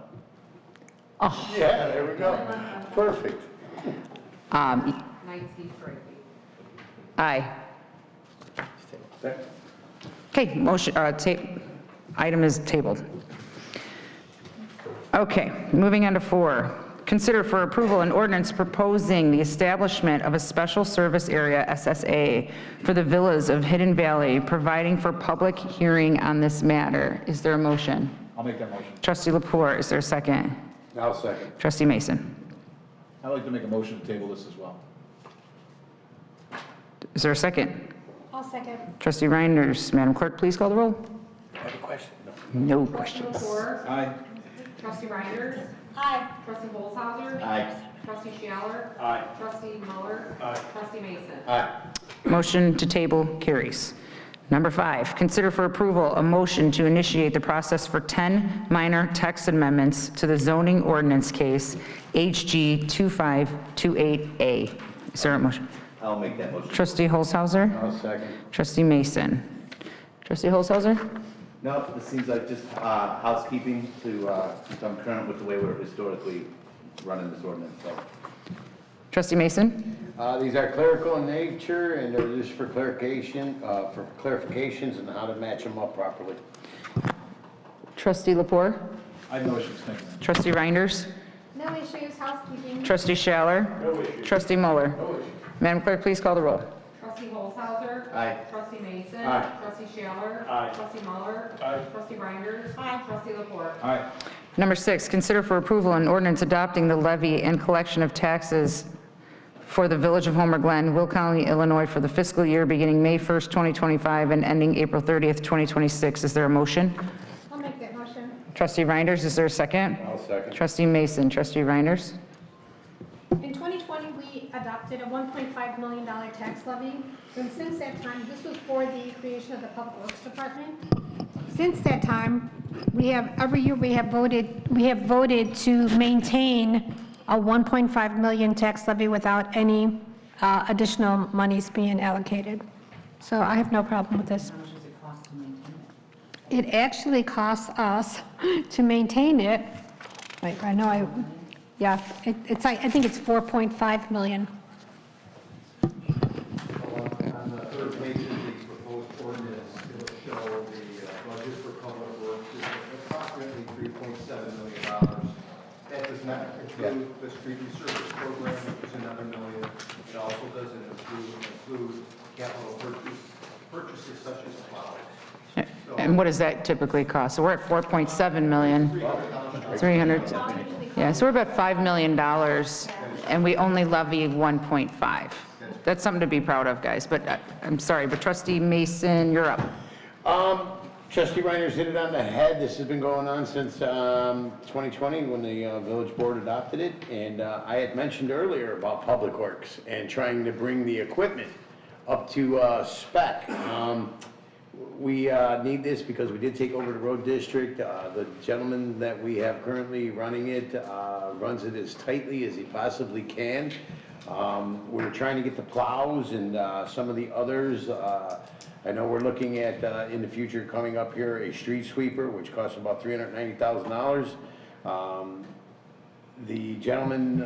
Oh, Yeah, there we go. Perfect. 19 Frankie. aye. Okay, motion, item is tabled. Okay, moving on to 4. Consider for approval an ordinance proposing the establishment of a special service area, SSA, for the villas of Hidden Valley, providing for public hearing on this matter. Is there a motion? I'll make that motion. Trustee Lepore, is there a second? I'll second. Trustee Mason. I'd like to make a motion to table this as well. Is there a second? I'll second. Trustee Reinders, Madam Clerk, please call the roll. I have a question. No Trustee questions. Lepore. Aye. Trustee Reinders. Aye. Trustee Holzhauser. Aye. Trustee Schaller. Aye. Trustee Muller. Aye. Trustee Mason. Aye. Motion to table carries. Number 5, consider for approval a motion to initiate the process for 10 minor text amendments to the zoning ordinance case HG 2528A. Is there a motion? I'll make that motion. Trustee Holzhauser? I'll second. Trustee Mason? Trustee Holzhauser? No, this seems like just housekeeping to come current with the way we're historically running this ordinance, so. Trustee Mason? These are clerical in nature, and they're just for clarification, for clarifications and how to match them up properly. Trustee Lepore? I have no issues, thank you. Trustee Reinders? No issues, housekeeping. Trustee Schaller? No issue. Trustee Muller? No issue. Madam Clerk, please call the roll. Trustee Holzhauser. Aye. Trustee Mason. Aye. Trustee Schaller. Aye. Trustee Muller. Aye. Trustee Reinders. Trustee Lepore. Aye. Number 6, consider for approval an ordinance adopting the levy and collection of taxes for the Village of Homer Glen, Will County, Illinois, for the fiscal year beginning May 1st, 2025 and ending April 30th, 2026. Is there a motion? I'll make that motion. Trustee Reinders, is there a second? I'll second. Trustee Mason, Trustee Reinders? In 2020, we adopted a $1.5 million tax levy. And since that time, this was for the creation of the Public Works Department. Since that time, every year we have voted to maintain a 1.5 million tax levy without any additional monies being allocated. So I have no problem with this. How much does it cost to maintain It actually costs us to maintain it, wait, I know yeah, it's like, I think it's 4.5 million. On the third page of the proposed ordinance, it will show the budget for public works is approximately $3.7 million. That does not include the street resurface program, which is another $1 million. It also doesn't include capital purchases such as plows. And what does that typically cost? So we're at 4.7 million, 300, yeah, so we're about $5 million, and we only levy 1.5. That's something to be proud of, guys, but I'm sorry, but Trustee Mason, you're up. Trustee Reiner's hit it on the head. This has been going on since 2020 when the village board adopted it. And I had mentioned earlier about Public Works and trying to bring the equipment up to spec. We need this because we did take over the road district. The gentleman that we have currently running it runs it as tightly as he possibly can. We're trying to get the plows and some of the others. I know we're looking at, in the future, coming up here, a street sweeper, which costs about $390,000. The gentlemen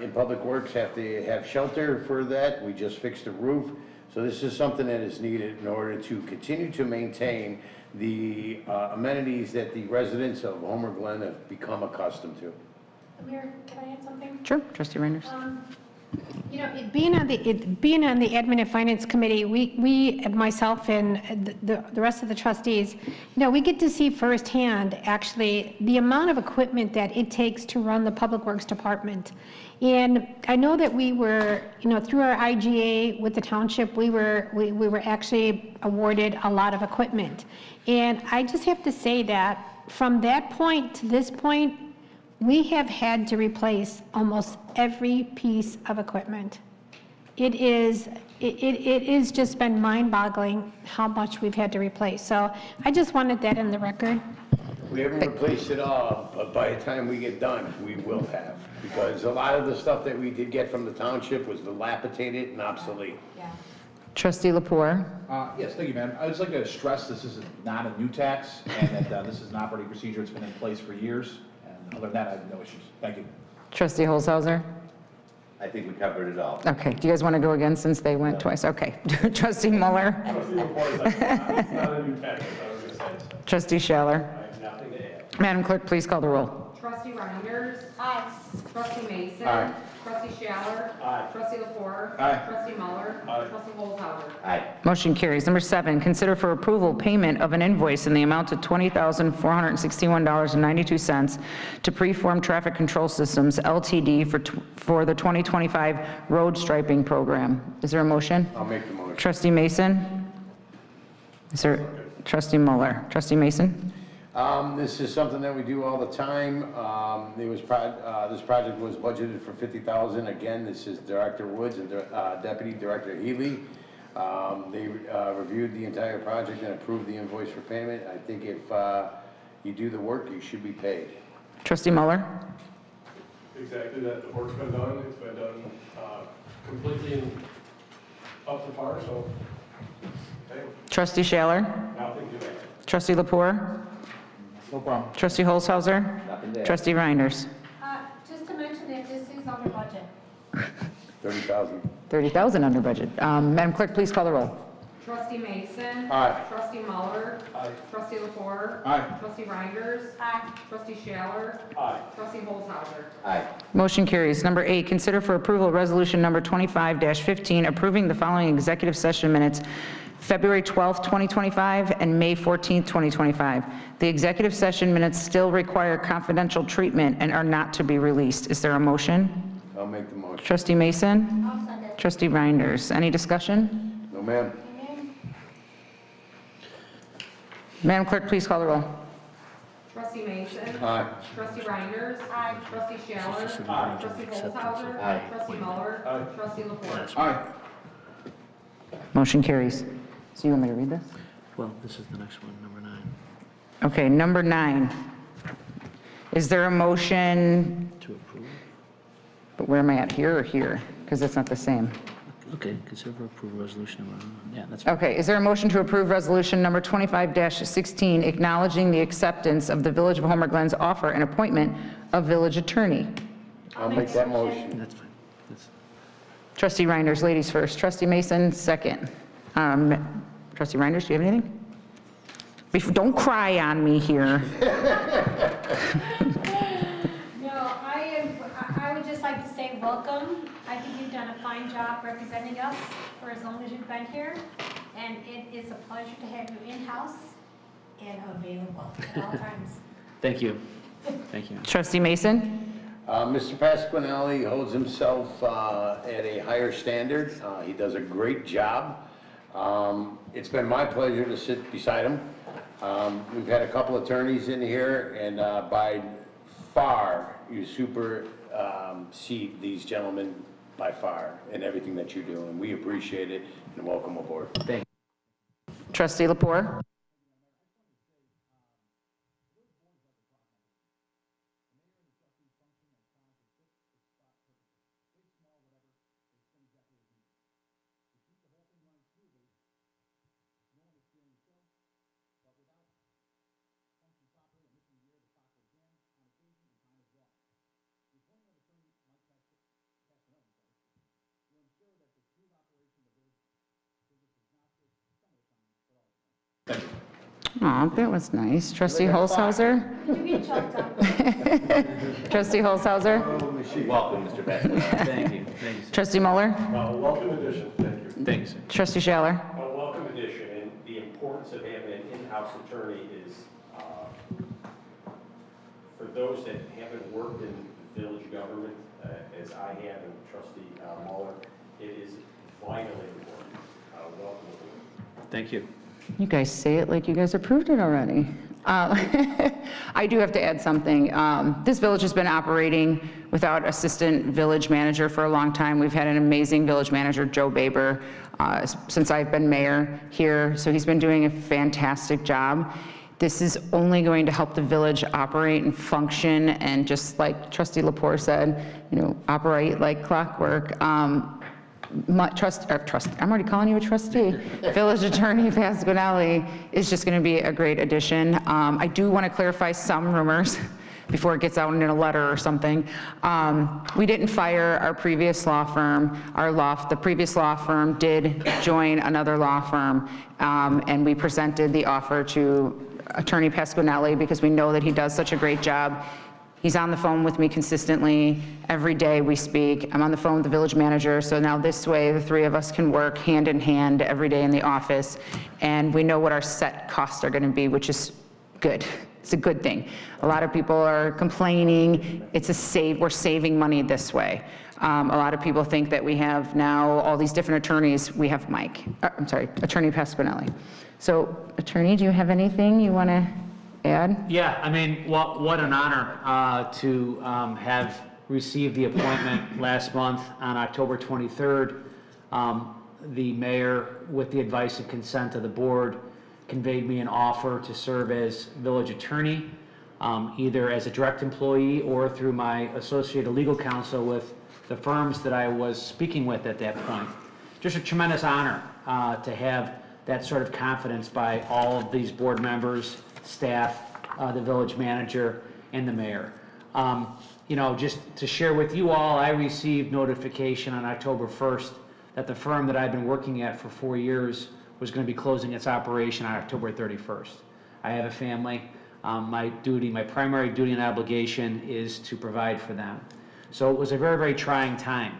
in Public Works have to have shelter for that. We just fixed the roof. So this is something that is needed in order to continue to maintain the amenities that the residents of Homer Glen have become accustomed to. Amir, can I add something? Sure, Trustee Reinders. You know, being on the Admin and Finance Committee, we myself and the rest of the trustees, you know, we get to see firsthand actually the amount of equipment that it takes to run the Public Works Department. And I know that we were, you know, through our IGA with the township, we were actually awarded a lot of equipment. And I just have to say that from that point to this point, we have had to replace almost every piece of equipment. It is just been mind-boggling how much we've had to replace. So I just wanted that in the record. We haven't replaced it all, but by the time we get done, we will have. Because a lot of the stuff that we did get from the township was dilapidated and obsolete. Yeah. Trustee Lepore. Yes, thank you, ma'am. I would just like to stress this is not a new tax, and that this is an operating procedure that's been in place for years. And other than that, I have no issues. Thank you. Trustee Holzhauser. I think we covered it all. Okay, do you guys want to go again since they went twice? Okay. Trustee Muller. Trustee Lepore is like, it's not a new tax, I was going to say. Trustee Schaller. I have nothing to add. Madam Clerk, please call the roll. Trustee Reinders. Aye. Trustee Mason. Aye. Trustee Schaller. Aye. Trustee Lepore. Aye. Trustee Muller. Aye. Trustee Holzhauer. Aye. Motion carries. Number 7, consider for approval payment of an invoice in the amount of $20,461.92 to Preform Traffic Control Systems LTD for the 2025 road striping program. Is there a motion? I'll make the motion. Trustee Mason? Is there, Trustee Muller? Trustee Mason? This is something that we do all the time. This project was budgeted for $50,000. Again, this is Director Woods and Deputy Director Healy. They reviewed the entire project and approved the invoice for payment. I think if you do the work, you should be paid. Trustee Muller? Exactly, that the work's been done, it's been done completely and up to par, so, okay, Trustee Schaller? nothing to add. Trustee Lepore? No problem. Trustee Holzhauser? Nothing to add. Trustee Reinders? Just to mention that this is under budget. $30,000. $30,000 under budget. Madam Clerk, please call the roll. Trustee Mason. Aye. Trustee Muller. Aye. Trustee Lepore. Aye. Trustee Reinders. Aye. Trustee Schaller. Aye. Trustee Holzhauer. Aye. Motion carries. Number 8, consider for approval resolution number 25-15 approving the following executive session minutes, February 12th, 2025 and May 14th, 2025. The executive session minutes still require confidential treatment and are not to be released. Is there a motion? I'll make the motion. Trustee Mason? Trustee Reinders? Any discussion? No, ma'am. Madam Clerk, please call the roll. Trustee Mason. Aye. Trustee Reinders. Aye. Trustee Schaller. Aye. Trustee Holzhauer. Aye. Trustee Muller. Aye. Trustee Lepore. Aye. Motion carries. So you want me to read this? Well, this is the next one, number 9. Okay, number 9. Is there a motion, To approve? but where am I at, here or here? Because it's not the same. Okay, consider for approval resolution, yeah, that's fine. Okay, is there a motion to approve resolution number 25-16, acknowledging the acceptance of the Village of Homer Glen's offer and appointment of village attorney? I'll make that motion. That's fine. That's- Trustee Reinders, ladies first. Trustee Mason, second. Trustee Reinders, do you have anything? Don't cry on me here. No, I would just like to say welcome. I think you've done a fine job representing us for as long as you've been here, and it is a pleasure to have you in-house and available at all times. Thank you. Thank you. Trustee Mason? Mr. Pasquinelli holds himself at a higher standard. He does a great job. It's been my pleasure to sit beside him. We've had a couple attorneys in here, and by far, you supersede these gentlemen by far in everything that you do, and we appreciate it, and welcome aboard. Thank you. Trustee Lepore? Oh, that was nice. Trustee Holzhauser? Could you get choked up? Trustee Holzhauser? Welcome, Mr. Pasquinelli. Thank you. Thanks. Trustee Muller? Welcome addition, thank you. Thanks. Trustee Schaller? A welcome addition, and the importance of having an in-house attorney is, for those that haven't worked in village government, as I have and Trustee Muller, it is vitally important. Welcome aboard. Thank you. You guys say it like you guys approved it already. I do have to add something. This village has been operating without assistant village manager for a long time. We've had an amazing village manager, Joe Baber, since I've been mayor here. So he's been doing a fantastic job. This is only going to help the village operate and function, and just like Trustee Lepore said, operate like clockwork. I'm already calling you a trustee. Village Attorney Pasquinelli is just going to be a great addition. I do want to clarify some rumors before it gets out in a letter or something. We didn't fire our previous law firm. The previous law firm did join another law firm, and we presented the offer to Attorney Pasquinelli because we know that he does such a great job. He's on the phone with me consistently. Every day we speak. I'm on the phone with the village manager, so now this way the three of us can work hand in hand every day in the office, and we know what our set costs are going to be, which is good. It's a good thing. A lot of people are complaining. We're saving money this way. A lot of people think that we have now all these different attorneys. We have Attorney Pasquinelli. So, Attorney, do you have anything you want to add? Yeah, I mean, what an honor to have received the appointment last month on October 23rd. The mayor, with the advice and consent of the board, conveyed me an offer to serve as village attorney, either as a direct employee or through my associated legal counsel with the firms that I was speaking with at that point. Just a tremendous honor to have that sort of confidence by all of these board members, staff, the village manager, and the mayor. Just to share with you all, I received notification on October 1st that the firm that I've been working at for 4 years was going to be closing its operation on October 31st. I have a family. My primary duty and obligation is to provide for them. So it was a very, very trying time.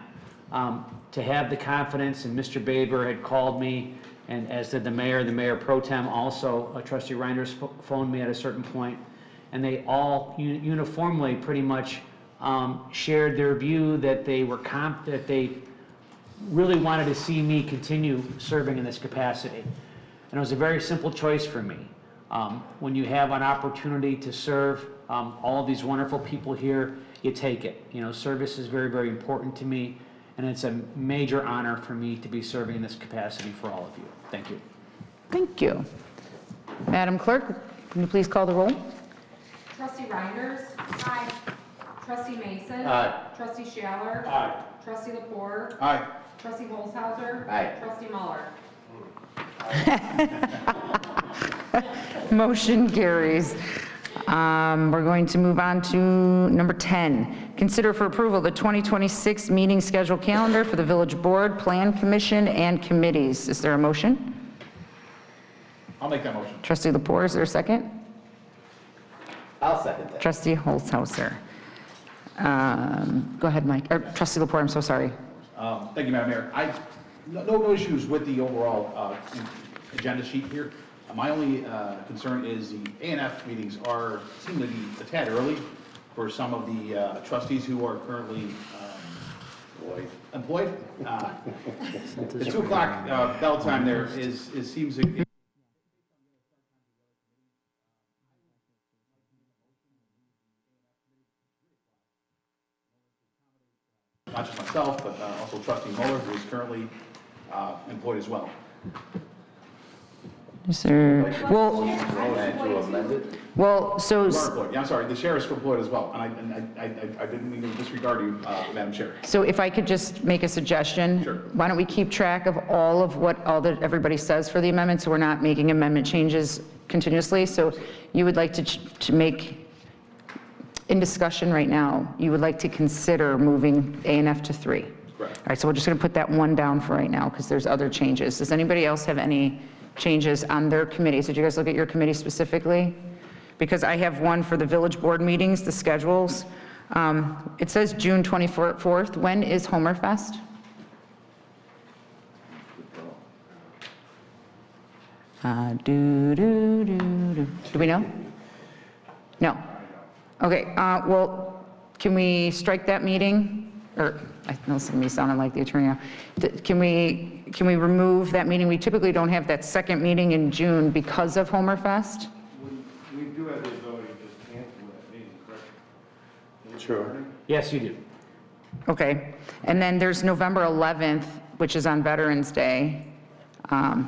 To have the confidence, and Mr. Baber had called me, and as did the mayor pro tem also, Trustee Reinders phoned me at a certain point, and they all uniformly pretty much shared their view that they really wanted to see me continue serving in this capacity. And it was a very simple choice for me. When you have an opportunity to serve all of these wonderful people here, you take it. Service is very, very important to me, and it's a major honor for me to be serving in this capacity for all of you. Thank you. Thank you. Madam Clerk, can you please call the roll? Trustee Reinders? Aye. Trustee Mason? Aye. Trustee Schaller? Aye. Trustee Lepore? Aye. Trustee Holzhauser. Aye. Trustee Muller. Motion carries. We're going to move on to number 10. Consider for approval the 2026 meeting schedule calendar for the Village Board, Plan Commission, and committees. Is there a motion? I'll make that motion. Trustee Lepore, is there a second? I'll second that. Trustee Holzhauser. Go ahead, Mike. Or Trustee Lepore, I'm so sorry. Thank you, Madam Mayor. No issues with the overall agenda sheet here. My only concern is the A&F meetings seem to be a tad early for some of the trustees who are currently employed. The 2 o'clock bell time there seems not just myself, but also Trustee Muller, who is currently employed as well. Is there, well, so, You are employed. Yeah, I'm sorry, the sheriff's employed as well, and I didn't mean to disregard you, Madam Chair. so if I could just make a suggestion? Sure. Why don't we keep track of all that everybody says for the amendment, so we're not making amendment changes continuously? So you would like to make, in discussion right now, you would like to consider moving A&F to 3? Correct. All right, so we're just going to put that one down for right now, because there's other changes. Does anybody else have any changes on their committees? Did you guys look at your committee specifically? Because I have one for the village board meetings, the schedules. It says June 24th. When is Homer Fest? Do we know? No. Okay, well, can we strike that meeting? Or, I know this is me sounding like the attorney now. Can we remove that meeting? We typically don't have that second meeting in June because of Homer Fest. We do have the ability to just cancel that meeting, correct? True. Yes, you do. Okay, and then there's November 11th, which is on Veterans Day. I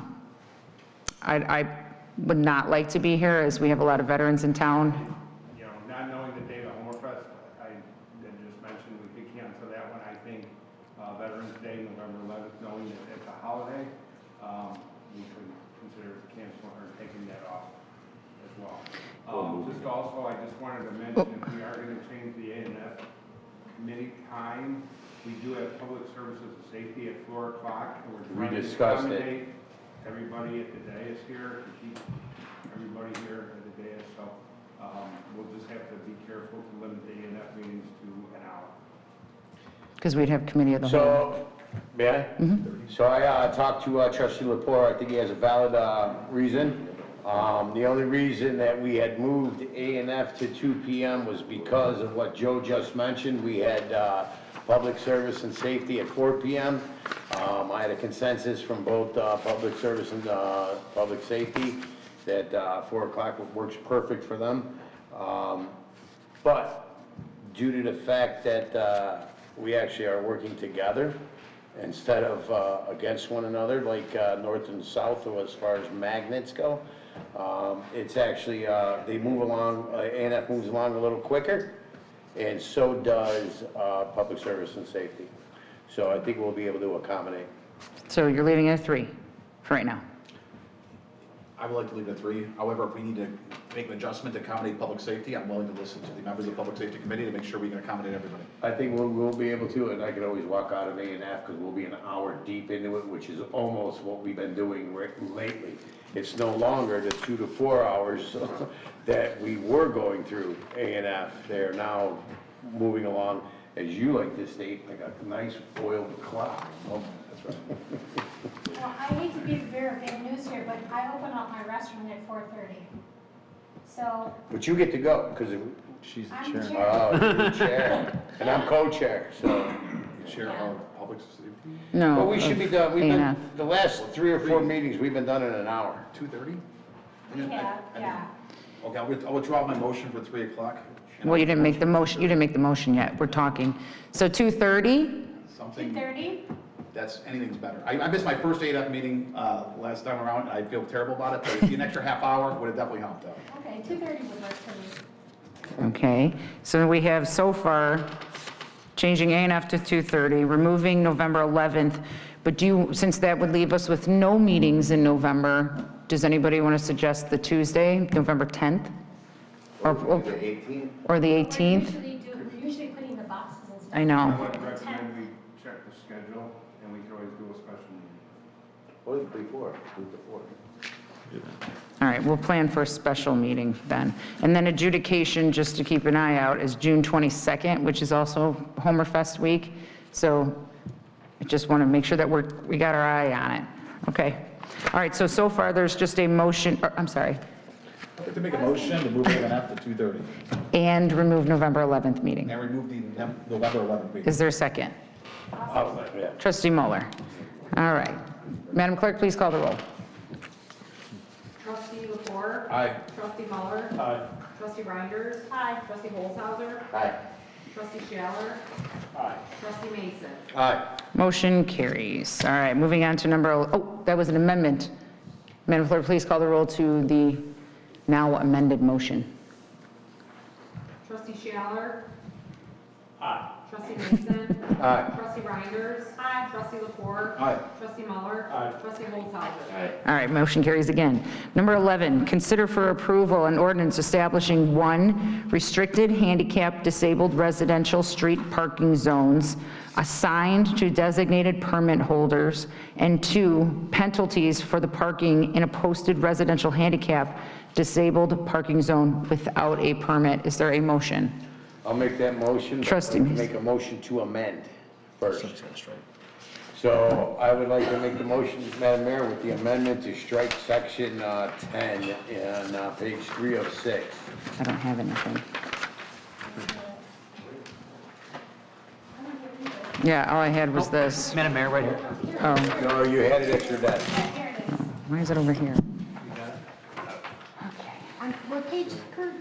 would not like to be here, as we have a lot of veterans in town. You know, not knowing the date of Homerfest, I just mentioned we could cancel that one. I think Veterans Day, November 11th, knowing that it's a holiday, we could consider canceling or taking that off as well. Just also, I just wanted to mention, if we are going to change the A&F committee time, we do have public services and safety at 4 o'clock. We discussed it. Everybody at the dais here, to keep everybody here at the dais, so we'll just have to be careful to limit the A&F meetings to an hour. Because we'd have committee of the whole. So, may I? So I talked to Trustee Lepore. I think he has a valid reason. The only reason that we had moved A&F to 2 p.m. was because of what Joe just mentioned. We had public service and safety at 4 p.m. I had a consensus from both public service and public safety that 4 o'clock works perfect for them. But due to the fact that we actually are working together instead of against one another, like north and south, or as far as magnets go, it's actually, they move along, A&F moves along a little quicker, and so does public service and safety. So I think we'll be able to accommodate. So you're leaving it at 3 for right now? I would like to leave it at 3. However, if we need to make an adjustment to accommodate public safety, I'm willing to listen to the members of the Public Safety Committee to make sure we can accommodate everybody. I think we'll be able to, and I can always walk out of A&F because we'll be an hour deep into it, which is almost what we've been doing lately. It's no longer the 2 to 4 hours that we were going through A&F. They're now moving along, as you like to state, like a nice oiled clock. Oh, that's right. Well, I hate to be the bearer of bad news here, but I open up my restaurant at 4:30. So. But you get to go, because She's the I'm chair. chair. oh, you're the chair, and I'm co-chair, so. Chair of Public Safety. No. But we should be done, we've been, A&F. the last 3 or 4 meetings, we've been done in an hour. 2:30? We have, yeah. Okay, I'll withdraw my motion for 3 o'clock. Well, you didn't make the motion, yet, we're talking. So 2:30? Something, 2:30? anything's better. I missed my first A&F meeting last time around. I feel terrible about it, but an extra half hour would have definitely helped out. Okay, 2:30 would work for me. Okay, so we have so far changing A and F to 2:30, removing November 11th. But since that would leave us with no meetings in November, does anybody want to suggest the Tuesday, November 10th? Or The 18th? or the 18th? We're usually putting the boxes and stuff. I know. I would recommend we check the schedule, and we can always do a special meeting. What was it before? Do the 4th. All right, we'll plan for a special meeting then. And then adjudication, just to keep an eye out, is June 22nd, which is also Homerfest week. So I just want to make sure that we got our eye on it. Okay. All right, so far there's just a motion, I'm sorry, I'd like to make a motion to move A&F to 2:30 and remove November 11th meeting. and remove the November 11th meeting. Is there a second? Oh, yeah. Trustee Mueller. All right. Madam Clerk, please call the roll. Trustee Lepore? Aye. Trustee Muller? Aye. Trustee Reinders? Aye. Trustee Holzhauser? Aye. Trustee Schaller? Aye. Trustee Mason? Aye. Motion carries. All right, moving on to that was an amendment. Madam Clerk, please call the roll to the now amended motion. Trustee Schaller? Aye. Trustee Mason? Aye. Trustee Reinders? Aye. Trustee Lepore? Aye. Trustee Muller? Aye. Trustee Holzhauser? Aye. All right, motion carries again. Number 11, consider for approval an ordinance establishing 1, restricted handicap disabled residential street parking zones assigned to designated permit holders, and 2, penalties for the parking in a posted residential handicap disabled parking zone without a permit. Is there a motion? I'll make that motion. Trustee I'd like to Mason. Make a motion to amend first. So I would like to make the motion, Madam Mayor, with the amendment to strike section 10 on page 3 of 6. I don't have anything. Yeah, all I had was this. Madam Mayor, right here. Oh, No, you had it at your desk. why is it over here? What page, Kurt?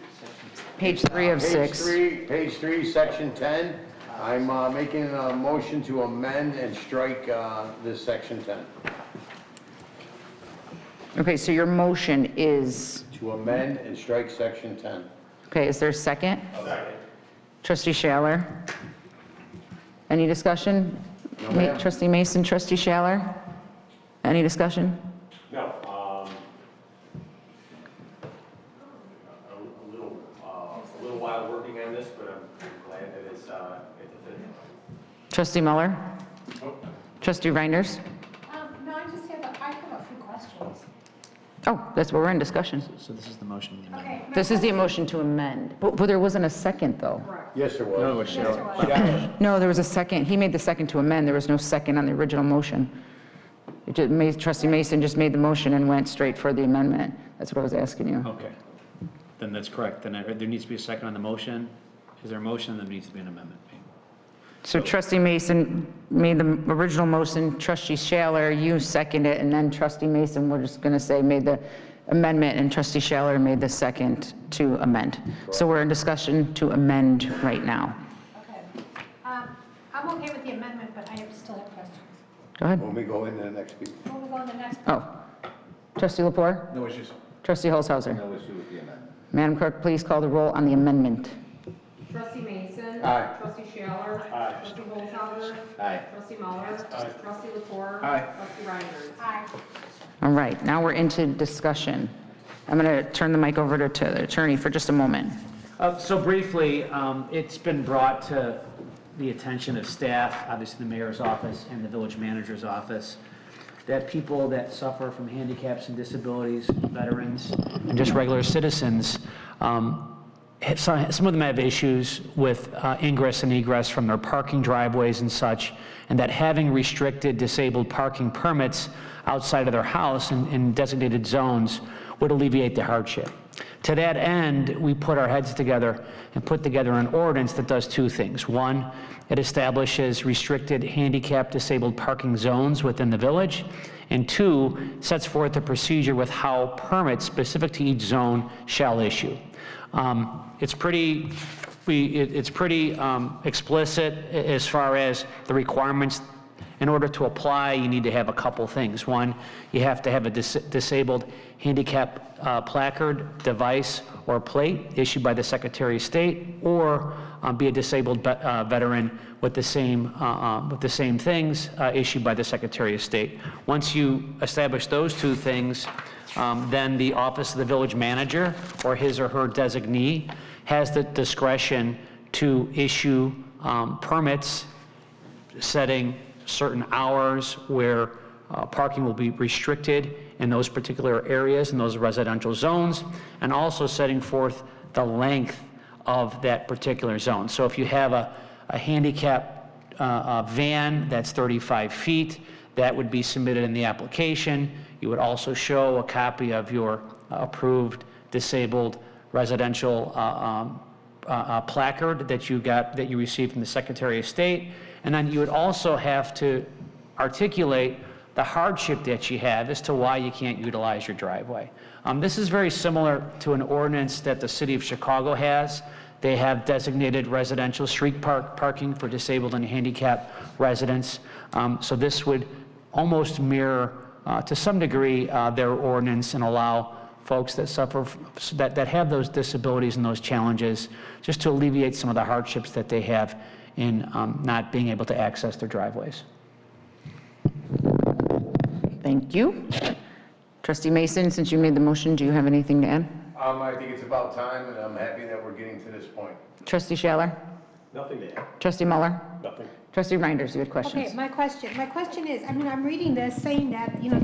Page 3 of 6. Page 3, section 10. I'm making a motion to amend and strike this section 10. Okay, so your motion is, To amend and strike section 10. okay, is there a second? Second. Trustee Schaller? Any discussion? No, ma'am. Trustee Mason, Trustee Schaller? Any discussion? No, a little while working on this, but I'm glad that it's at the finish line. Trustee Mueller? Trustee Reinders? No, I have a few questions. Oh, that's what we're in discussion. So this is the motion. Okay. This is the motion to amend. But there wasn't a second, though. Correct. Yes, there was. No, it was Yes, there was. Yeah. No, there was a second. He made the second to amend. There was no second on the original motion. Trustee Mason just made the motion and went straight for the amendment. That's what I was asking you. Okay. Then that's correct. Then there needs to be a second on the motion. Is there a motion? There needs to be an amendment. So Trustee Mason made the original motion, Trustee Schaller, you seconded it, and then Trustee Mason, we're just going to say, made the amendment, and Trustee Schaller made the second to amend. So we're in discussion to amend right now. Okay. I'm okay with the amendment, but I still have questions. Go ahead. When we go into the next meeting. We'll move on to the next. Oh, Trustee Lepore? No issues. Trustee Holzhauser? No issue with the amendment. Madam Clerk, please call the roll on the amendment. Trustee Mason? Aye. Trustee Schaller? Aye. Trustee Holzhauser? Aye. Trustee Muller? Trustee Lepore? Aye. Trustee Reinders? Aye. All right, now we're into discussion. I'm going to turn the mic over to the attorney for just a moment. So briefly, it's been brought to the attention of staff, obviously the mayor's office and the village manager's office, that people that suffer from handicaps and disabilities, veterans, and just regular citizens, some of them have issues with ingress and egress from their parking driveways and such, and that having restricted disabled parking permits outside of their house in designated zones would alleviate the hardship. To that end, we put our heads together and put together an ordinance that does two things. One, it establishes restricted handicap disabled parking zones within the village, and 2, sets forth a procedure with how permits specific to each zone shall issue. It's pretty explicit as far as the requirements in order to apply, you need to have a couple things. One, you have to have a disabled handicap placard, device, or plate issued by the Secretary of State, or be a disabled veteran with the same things issued by the Secretary of State. Once you establish those two things, then the Office of the Village Manager or his or her designee has the discretion to issue permits setting certain hours where parking will be restricted in those particular areas, in those residential zones, and also setting forth the length of that particular zone. So if you have a handicap van that's 35 feet, that would be submitted in the application. You would also show a copy of your approved disabled residential placard that you received from the Secretary of State. And then you would also have to articulate the hardship that you have as to why you can't utilize your driveway. This is very similar to an ordinance that the City of Chicago has. They have designated residential street parking for disabled and handicapped residents. So this would almost mirror, to some degree, their ordinance and allow folks that suffer, that have those disabilities and those challenges, just to alleviate some of the hardships that they have in not being able to access their driveways. Thank you. Trustee Mason, since you made the motion, do you have anything to add? I think it's about time, and I'm happy that we're getting to this point. Trustee Schaller? Nothing to add. Trustee Muller? Nothing. Trustee Reinders, you had questions? Okay, my question is, I mean, I'm reading this saying that, you know,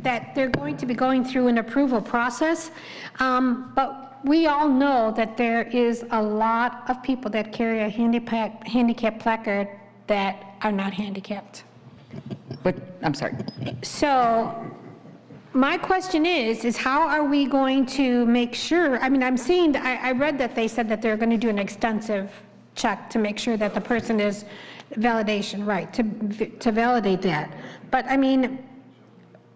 that they're going to be going through an approval process, but we all know that there is a lot of people that carry a handicap placard that are not handicapped. But, I'm sorry. So, my question is how are we going to make sure, I mean, I'm seeing, I read that they said that they're going to do an extensive check to make sure that the person is validation, right, to validate that. But I mean,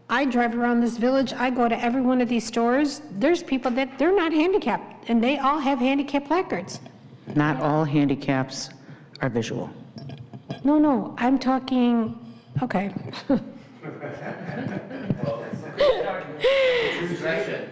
I drive around this village, I go to every one of these stores, there's people that they're not handicapped, and they all have handicap placards. Not all handicaps are visual. No, I'm talking, okay. It's discretion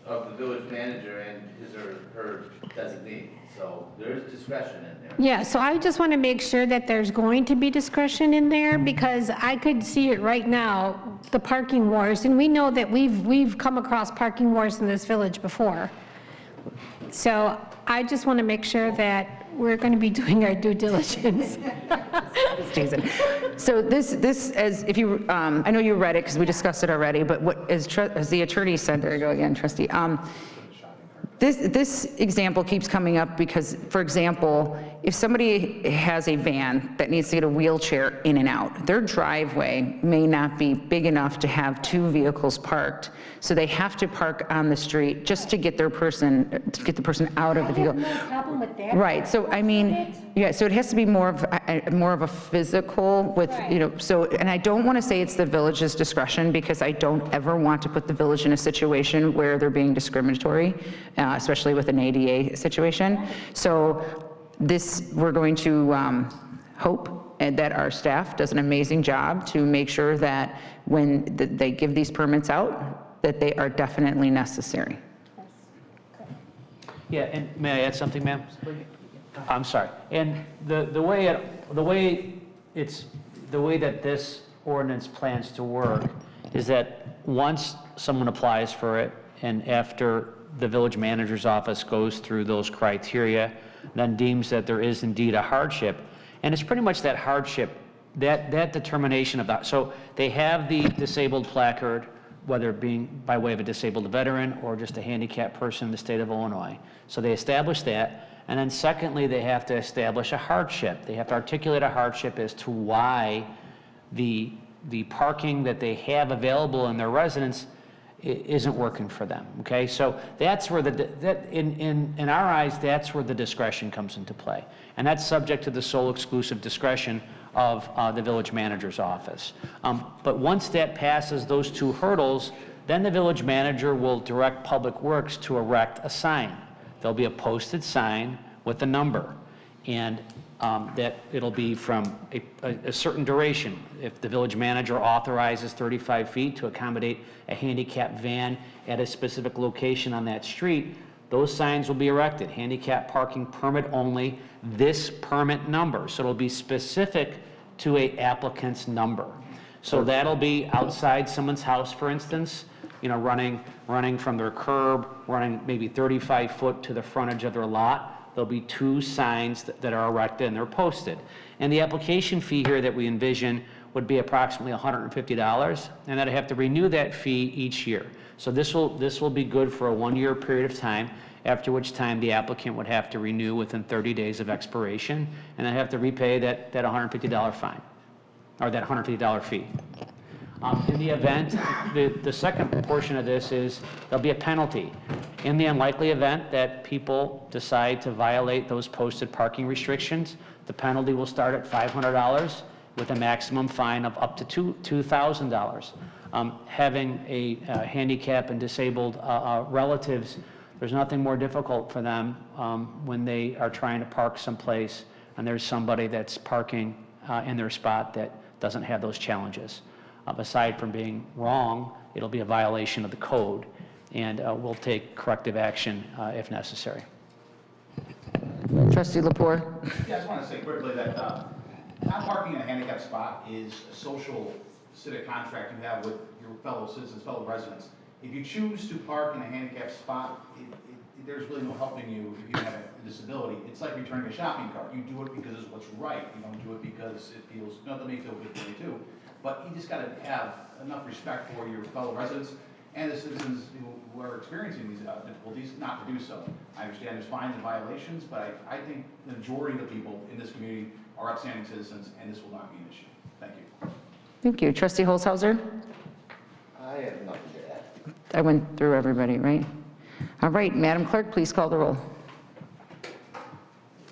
of the village manager and his or her designee, so there is discretion in there. Yeah, so I just want to make sure that there's going to be discretion in there, because I could see it right now, the parking wars, and we know that we've come across parking wars in this village before. So I just want to make sure that we're going to be doing our due diligence. Jason. So this, as if you, I know you read it because we discussed it already, but what, as the attorney said, there you go again, trustee. This example keeps coming up because, for example, if somebody has a van that needs to get a wheelchair in and out, their driveway may not be big enough to have two vehicles parked, so they have to park on the street just to get the person out of the vehicle. I have no problem with that. Right. So I mean, yeah. So it has to be more of a physical with, Right. you know. So, and I don't want to say it's the village's discretion, because I don't ever want to put the village in a situation where they're being discriminatory, especially with an ADA situation. So we're going to hope that our staff does an amazing job to make sure that when they give these permits out, that they are definitely necessary. Yeah, and may I add something, ma'am? I'm sorry. And the way that this ordinance plans to work is that once someone applies for it, and after the village manager's office goes through those criteria, then deems that there is indeed a hardship, and it's pretty much that hardship, that determination of that. So they have the disabled placard, whether it being by way of a disabled veteran or just a handicapped person in the state of Illinois. So they establish that, and then secondly, they have to establish a hardship. They have to articulate a hardship as to why the parking that they have available in their residence isn't working for them, okay? So that's where in our eyes, that's where the discretion comes into play. And that's subject to the sole exclusive discretion of the village manager's office. But once that passes those two hurdles, then the village manager will direct Public Works to erect a sign. There'll be a posted sign with a number. And that it'll be from a certain duration. If the village manager authorizes 35 feet to accommodate a handicap van at a specific location on that street, those signs will be erected. Handicap parking permit only, this permit number. So it'll be specific to a applicant's number. So that'll be outside someone's house, for instance, you know, running from their curb, running maybe 35 foot to the frontage of their lot. There'll be 2 signs that are erected and they're posted. And the application fee here that we envision would be approximately $150, and I'd have to renew that fee each year. So this will be good for a 1-year period of time, after which time the applicant would have to renew within 30 days of expiration, and then have to repay that $150 fine, or that $150 fee. In the event, the second portion of this is there'll be a penalty. In the unlikely event that people decide to violate those posted parking restrictions, the penalty will start at $500 with a maximum fine of up to $2,000. Having a handicap and disabled relatives, there's nothing more difficult for them when they are trying to park someplace and there's somebody that's parking in their spot that doesn't have those challenges. Aside from being wrong, it'll be a violation of the code, and we'll take corrective action if necessary. Trustee Lepore? Yeah, I just want to say quickly that not parking in a handicap spot is a social civic contract you have with your fellow citizens, fellow residents. If you choose to park in a handicap spot, there's really no helping you if you have a disability. It's like returning a shopping cart. You do it because it's what's right. You don't do it because it feels, not that may feel good for me too, but you just got to have enough respect for your fellow residents and the citizens who are experiencing these difficulties not to do so. I understand there's fines and violations, but I think the majority of the people in this community are upstanding citizens, and this will not be an issue. Thank you. Thank you. Trustee Holzhauser? I have nothing to add. I went through everybody, right? All right, Madam Clerk, please call the roll.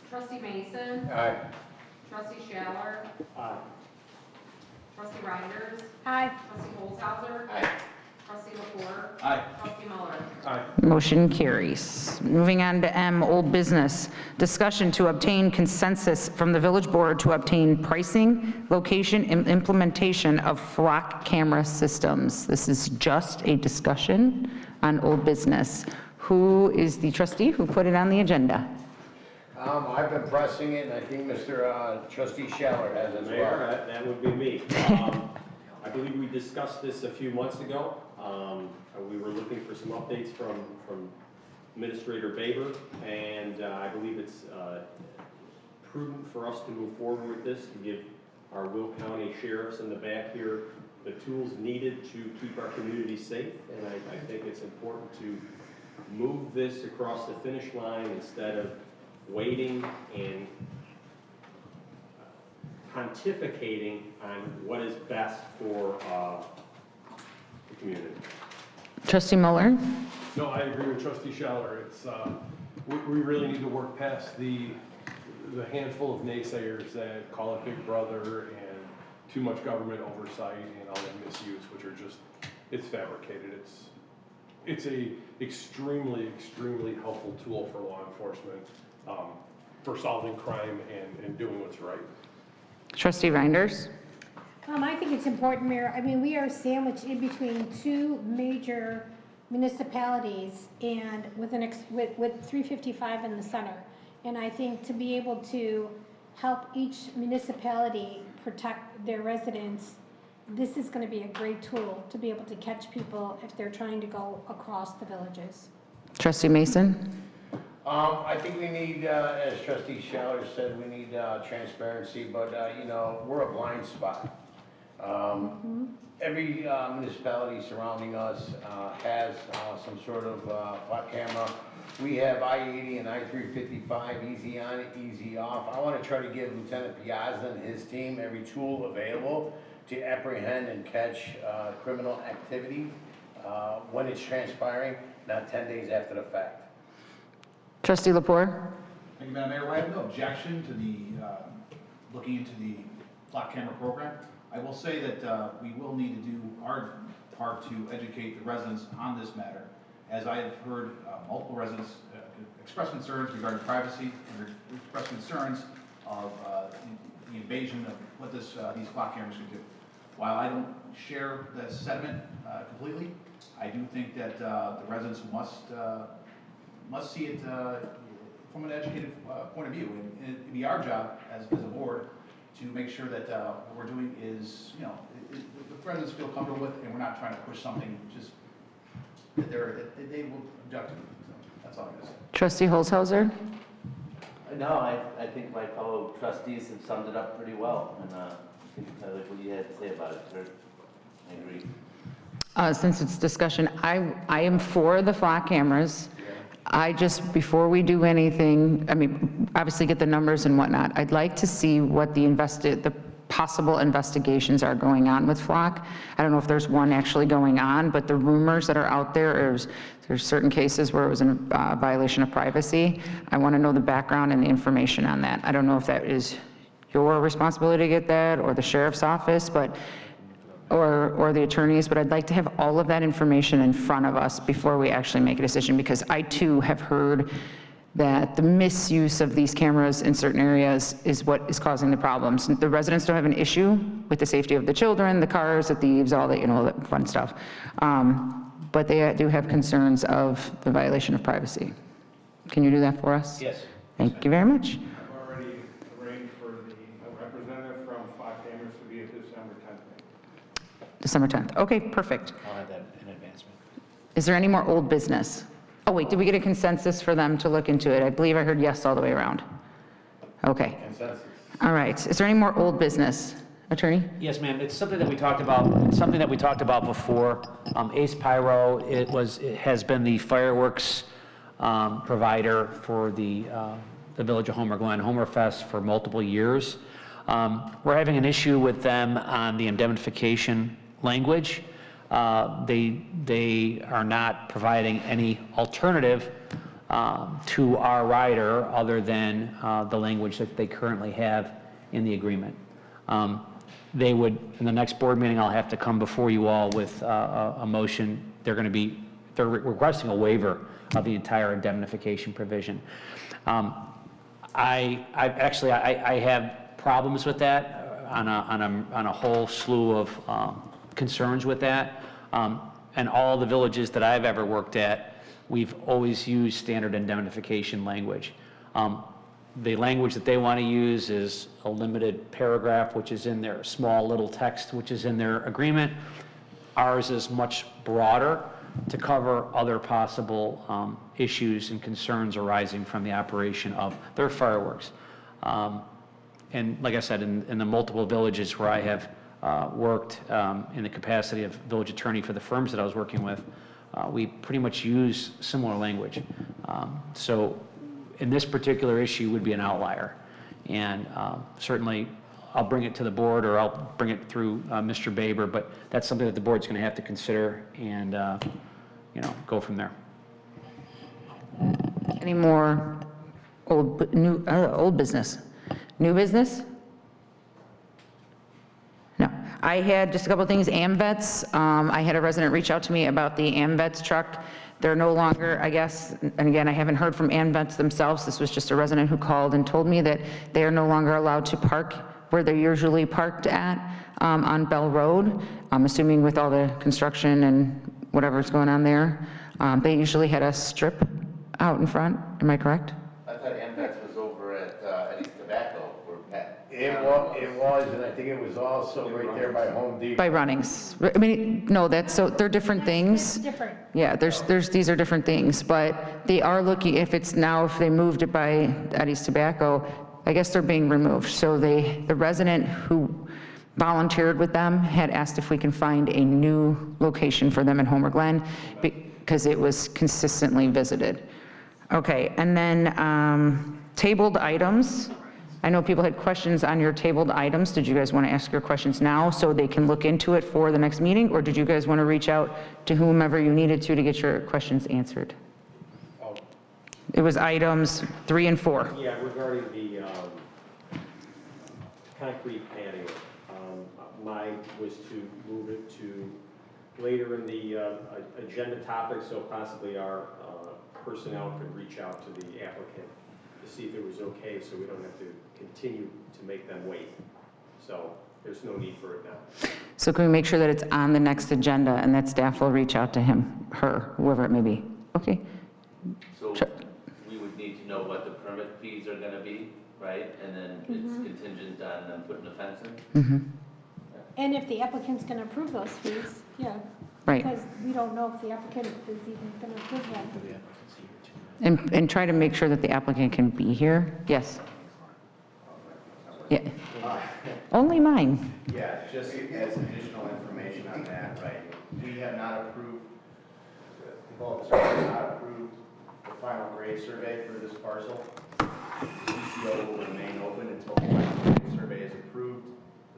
Trustee Mason. Aye. Trustee Schaller. Aye. Trustee Reinders. Aye. Trustee Holzhauser. Aye. Trustee Lepore. Aye. Trustee Miller. Aye. Motion carries. Moving on to M, old business. Discussion to obtain consensus from the village board to obtain pricing, location, and implementation of flock camera systems. This is just a discussion on old business. Who is the trustee who put it on the agenda? I've been pressing it, and I think Mr. Trustee Schaller has as well. Mayor, that would be me. I believe we discussed this a few months ago. We were looking for some updates from Administrator Baber, and I believe it's prudent for us to move forward with this to give our Will County sheriffs in the back here the tools needed to keep our community safe, and I think it's important to move this across the finish line instead of waiting and pontificating on what is best for the community. Trustee Muller? No, I agree with Trustee Schaller. It's, we really need to work past the handful of naysayers that call it Big Brother and too much government oversight and all that misuse, which are just, it's fabricated. It's a extremely helpful tool for law enforcement for solving crime and doing what's right. Trustee Reinders? I think it's important, Mayor. I mean, we are sandwiched in between 2 major municipalities and with 355 in the center. And I think to be able to help each municipality protect their residents, this is going to be a great tool to be able to catch people if they're trying to go across the villages. Trustee Mason? I think we need, as Trustee Schaller said, we need transparency, but you know, we're a blind spot. Every municipality surrounding us has some sort of flat camera. We have I-80 and I-355, easy on, easy off. I want to try to give Lieutenant Piazza and his team every tool available to apprehend and catch criminal activity when it's transpiring, not 10 days after the fact. Trustee Lepore? Thank you, Madam Mayor. I have no objection to the looking into the flock camera program. I will say that we will need to do our part to educate the residents on this matter, as I have heard multiple residents express concerns regarding privacy and express concerns of the invasion of what these flock cameras could do. While I don't share the sentiment completely, I do think that the residents must see it from an educated point of view. And it'd be our job as a board to make sure that what we're doing is, you know, the residents feel comfortable with, and we're not trying to push something just that they will object to. So that's all I'm gonna say. Trustee Holzhauser? No, I think my fellow trustees have summed it up pretty well, and I think I like what you had to say about it, sir. I agree. Since it's discussion, I am for the flock cameras. I just, before we do anything, I mean, obviously get the numbers and whatnot, I'd like to see what the possible investigations are going on with flock. I don't know if there's one actually going on, but the rumors that are out there's certain cases where it was a violation of privacy. I want to know the background and the information on that. I don't know if that is your responsibility to get that, or the sheriff's office, but or the attorneys, but I'd like to have all of that information in front of us before we actually make a decision, because I too have heard that the misuse of these cameras in certain areas is what is causing the problems. The residents don't have an issue with the safety of the children, the cars, the thieves, all that, you know, that fun stuff. But they do have concerns of the violation of privacy. Can you do that for us? Yes. Thank you very much. I've already arranged for the representative from Flock Cameras to be at December 10th. December 10th. Okay, perfect. I'll have that in advancement. Is there any more old business? Oh, wait, did we get a consensus for them to look into it? I believe I heard yes all the way around. Okay. Consensus. All right. Is there any more old business? Attorney? Yes, ma'am. It's something that we talked about, before. Ace Pyro, it has been the fireworks provider for the Village of Homer Glen Homerfest for multiple years. We're having an issue with them on the indemnification language. They are not providing any alternative to our rider other than the language that they currently have in the agreement. They would, in the next board meeting, I'll have to come before you all with a motion. They're requesting a waiver of the entire indemnification provision. I have problems with that on a whole slew of concerns with that. And all the villages that I've ever worked at, we've always used standard indemnification language. The language that they want to use is a limited paragraph, which is in their small little text, which is in their agreement. Ours is much broader to cover other possible issues and concerns arising from the operation of their fireworks. And like I said, in the multiple villages where I have worked in the capacity of village attorney for the firms that I was working with, we pretty much use similar language. So in this particular issue would be an outlier. And certainly I'll bring it to the board, or I'll bring it through Mr. Baber, but that's something that the board's going to have to consider and go from there. Any more old business? New business? No. I had just a couple of things. AMVETS, I had a resident reach out to me about the AMVETS truck. They're no longer, I guess, and again, I haven't heard from AMVETS themselves. This was just a resident who called and told me that they are no longer allowed to park where they're usually parked at on Bell Road. I'm assuming with all the construction and whatever's going on there. They usually had a strip out in front. Am I correct? I thought AMVETS was over at Eddie's Tobacco. It was, and I think it was also right there by Home Depot. By Runnings. I mean, no, they're different things. It's different. Yeah, these are different things, but they are looking, if they moved it by Eddie's Tobacco, I guess they're being removed. So the resident who volunteered with them had asked if we can find a new location for them in Homer Glen because it was consistently visited. Okay, and then tabled items. I know people had questions on your tabled items. Did you guys want to ask your questions now so they can look into it for the next meeting, or did you guys want to reach out to whomever you needed to get your questions answered? Oh. It was items 3 and 4. Yeah, regarding the concrete patio, mine was to move it to later in the agenda topic, so possibly our personnel could reach out to the applicant to see if it was okay, so we don't have to continue to make them wait. So there's no need for it now. So can we make sure that it's on the next agenda and that staff will reach out to him, her, whoever it may be? Okay. So we would need to know what the permit fees are gonna be, right? And then it's contingent on them putting the fence in? Mm-hmm. And if the applicant's gonna approve those fees, yeah. Right. Because we don't know if the applicant is even gonna approve them. And try to make sure that the applicant can be here. Yes. Yeah. Only mine. Yeah, just as additional information on that, right? We have not approved, the developers have not approved the final grade survey for this parcel. CCO will remain open until the final grade survey is approved.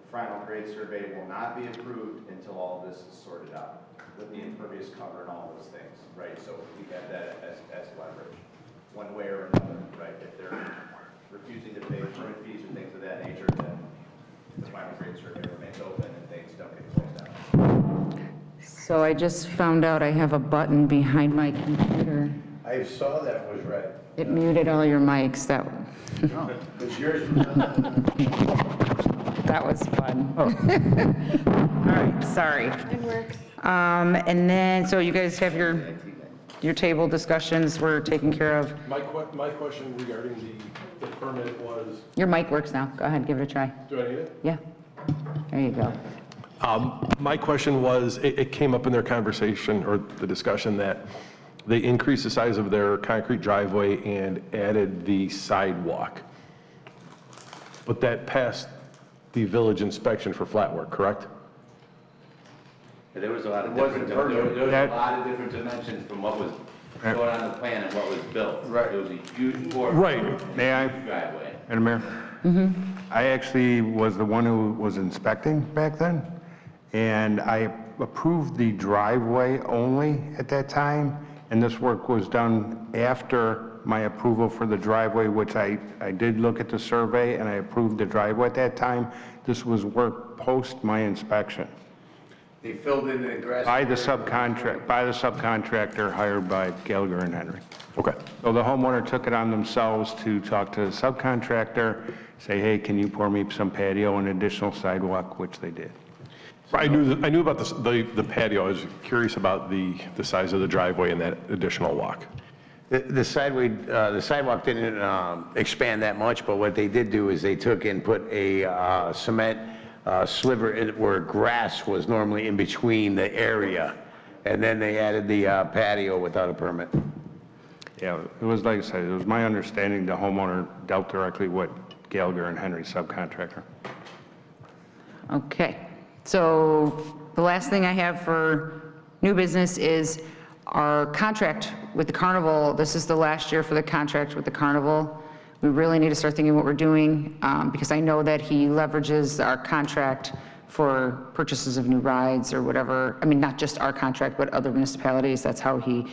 The final grade survey will not be approved until all this is sorted out with the impervious cover and all those things, right? So we have that as leverage, one way or another, right? If they're refusing to pay permit fees or things of that nature, then the final grade survey remains open and things don't get closed out. So I just found out I have a button behind my computer. I saw that was red. It muted all your mics. Because yours That was fun. All right, sorry. It works. And then, so you guys have your table discussions were taken care of. My question regarding the permit was, Your mic works now. Go ahead, give it a try. do I need it? Yeah. There you go. My question was, it came up in their conversation or the discussion that they increased the size of their concrete driveway and added the sidewalk. But that passed the village inspection for flat work, correct? There was a lot of different, there was a lot of different dimensions from what was going on the plan and what was built. Right. It was a huge board. Right. May I, Driveway. Madam Mayor? I actually was the one who was inspecting back then, and I approved the driveway only at that time, and this work was done after my approval for the driveway, which I did look at the survey, and I approved the driveway at that time. This was work post my inspection. They filled in the grass. By the subcontractor hired by Gallagher and Henry. Okay. So the homeowner took it on themselves to talk to the subcontractor, say, hey, can you pour me some patio and additional sidewalk, which they did. I knew about the patio. I was curious about the size of the driveway and that additional walk. The sidewalk didn't expand that much, but what they did do is they took and put a cement sliver in where grass was normally in between the area, and then they added the patio without a permit. Yeah, it was like I said, it was my understanding the homeowner dealt directly with Gallagher and Henry subcontractor. Okay. So the last thing I have for new business is our contract with the carnival. This is the last year for the contract with the carnival. We really need to start thinking what we're doing because I know that he leverages our contract for purchases of new rides or whatever. I mean, not just our contract, but other municipalities. That's how he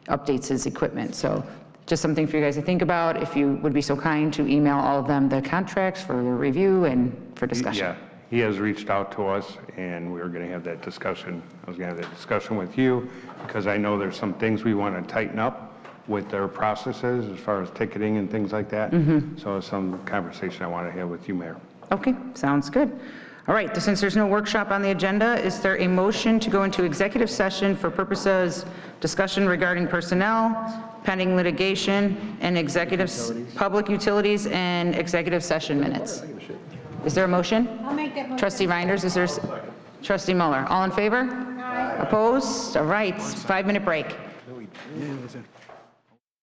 updates his equipment. So just something for you guys to think about. If you would be so kind to email all of them the contracts for their review and for discussion. Yeah, he has reached out to us, and we were going to have that discussion. I was going to have that discussion with you because I know there's some things we want to tighten up with their processes as far as ticketing and things like that. So it's some conversation I want to have with you, Mayor. Okay, sounds good. All right, since there's no workshop on the agenda, is there a motion to go into executive session for purposes discussion regarding personnel, pending litigation, and public utilities and executive session minutes? Is there a motion? I'll make that motion. Trustee Reinders, is there? Trustee Muller, all in favor? Aye. Opposed? All right, 5-minute break.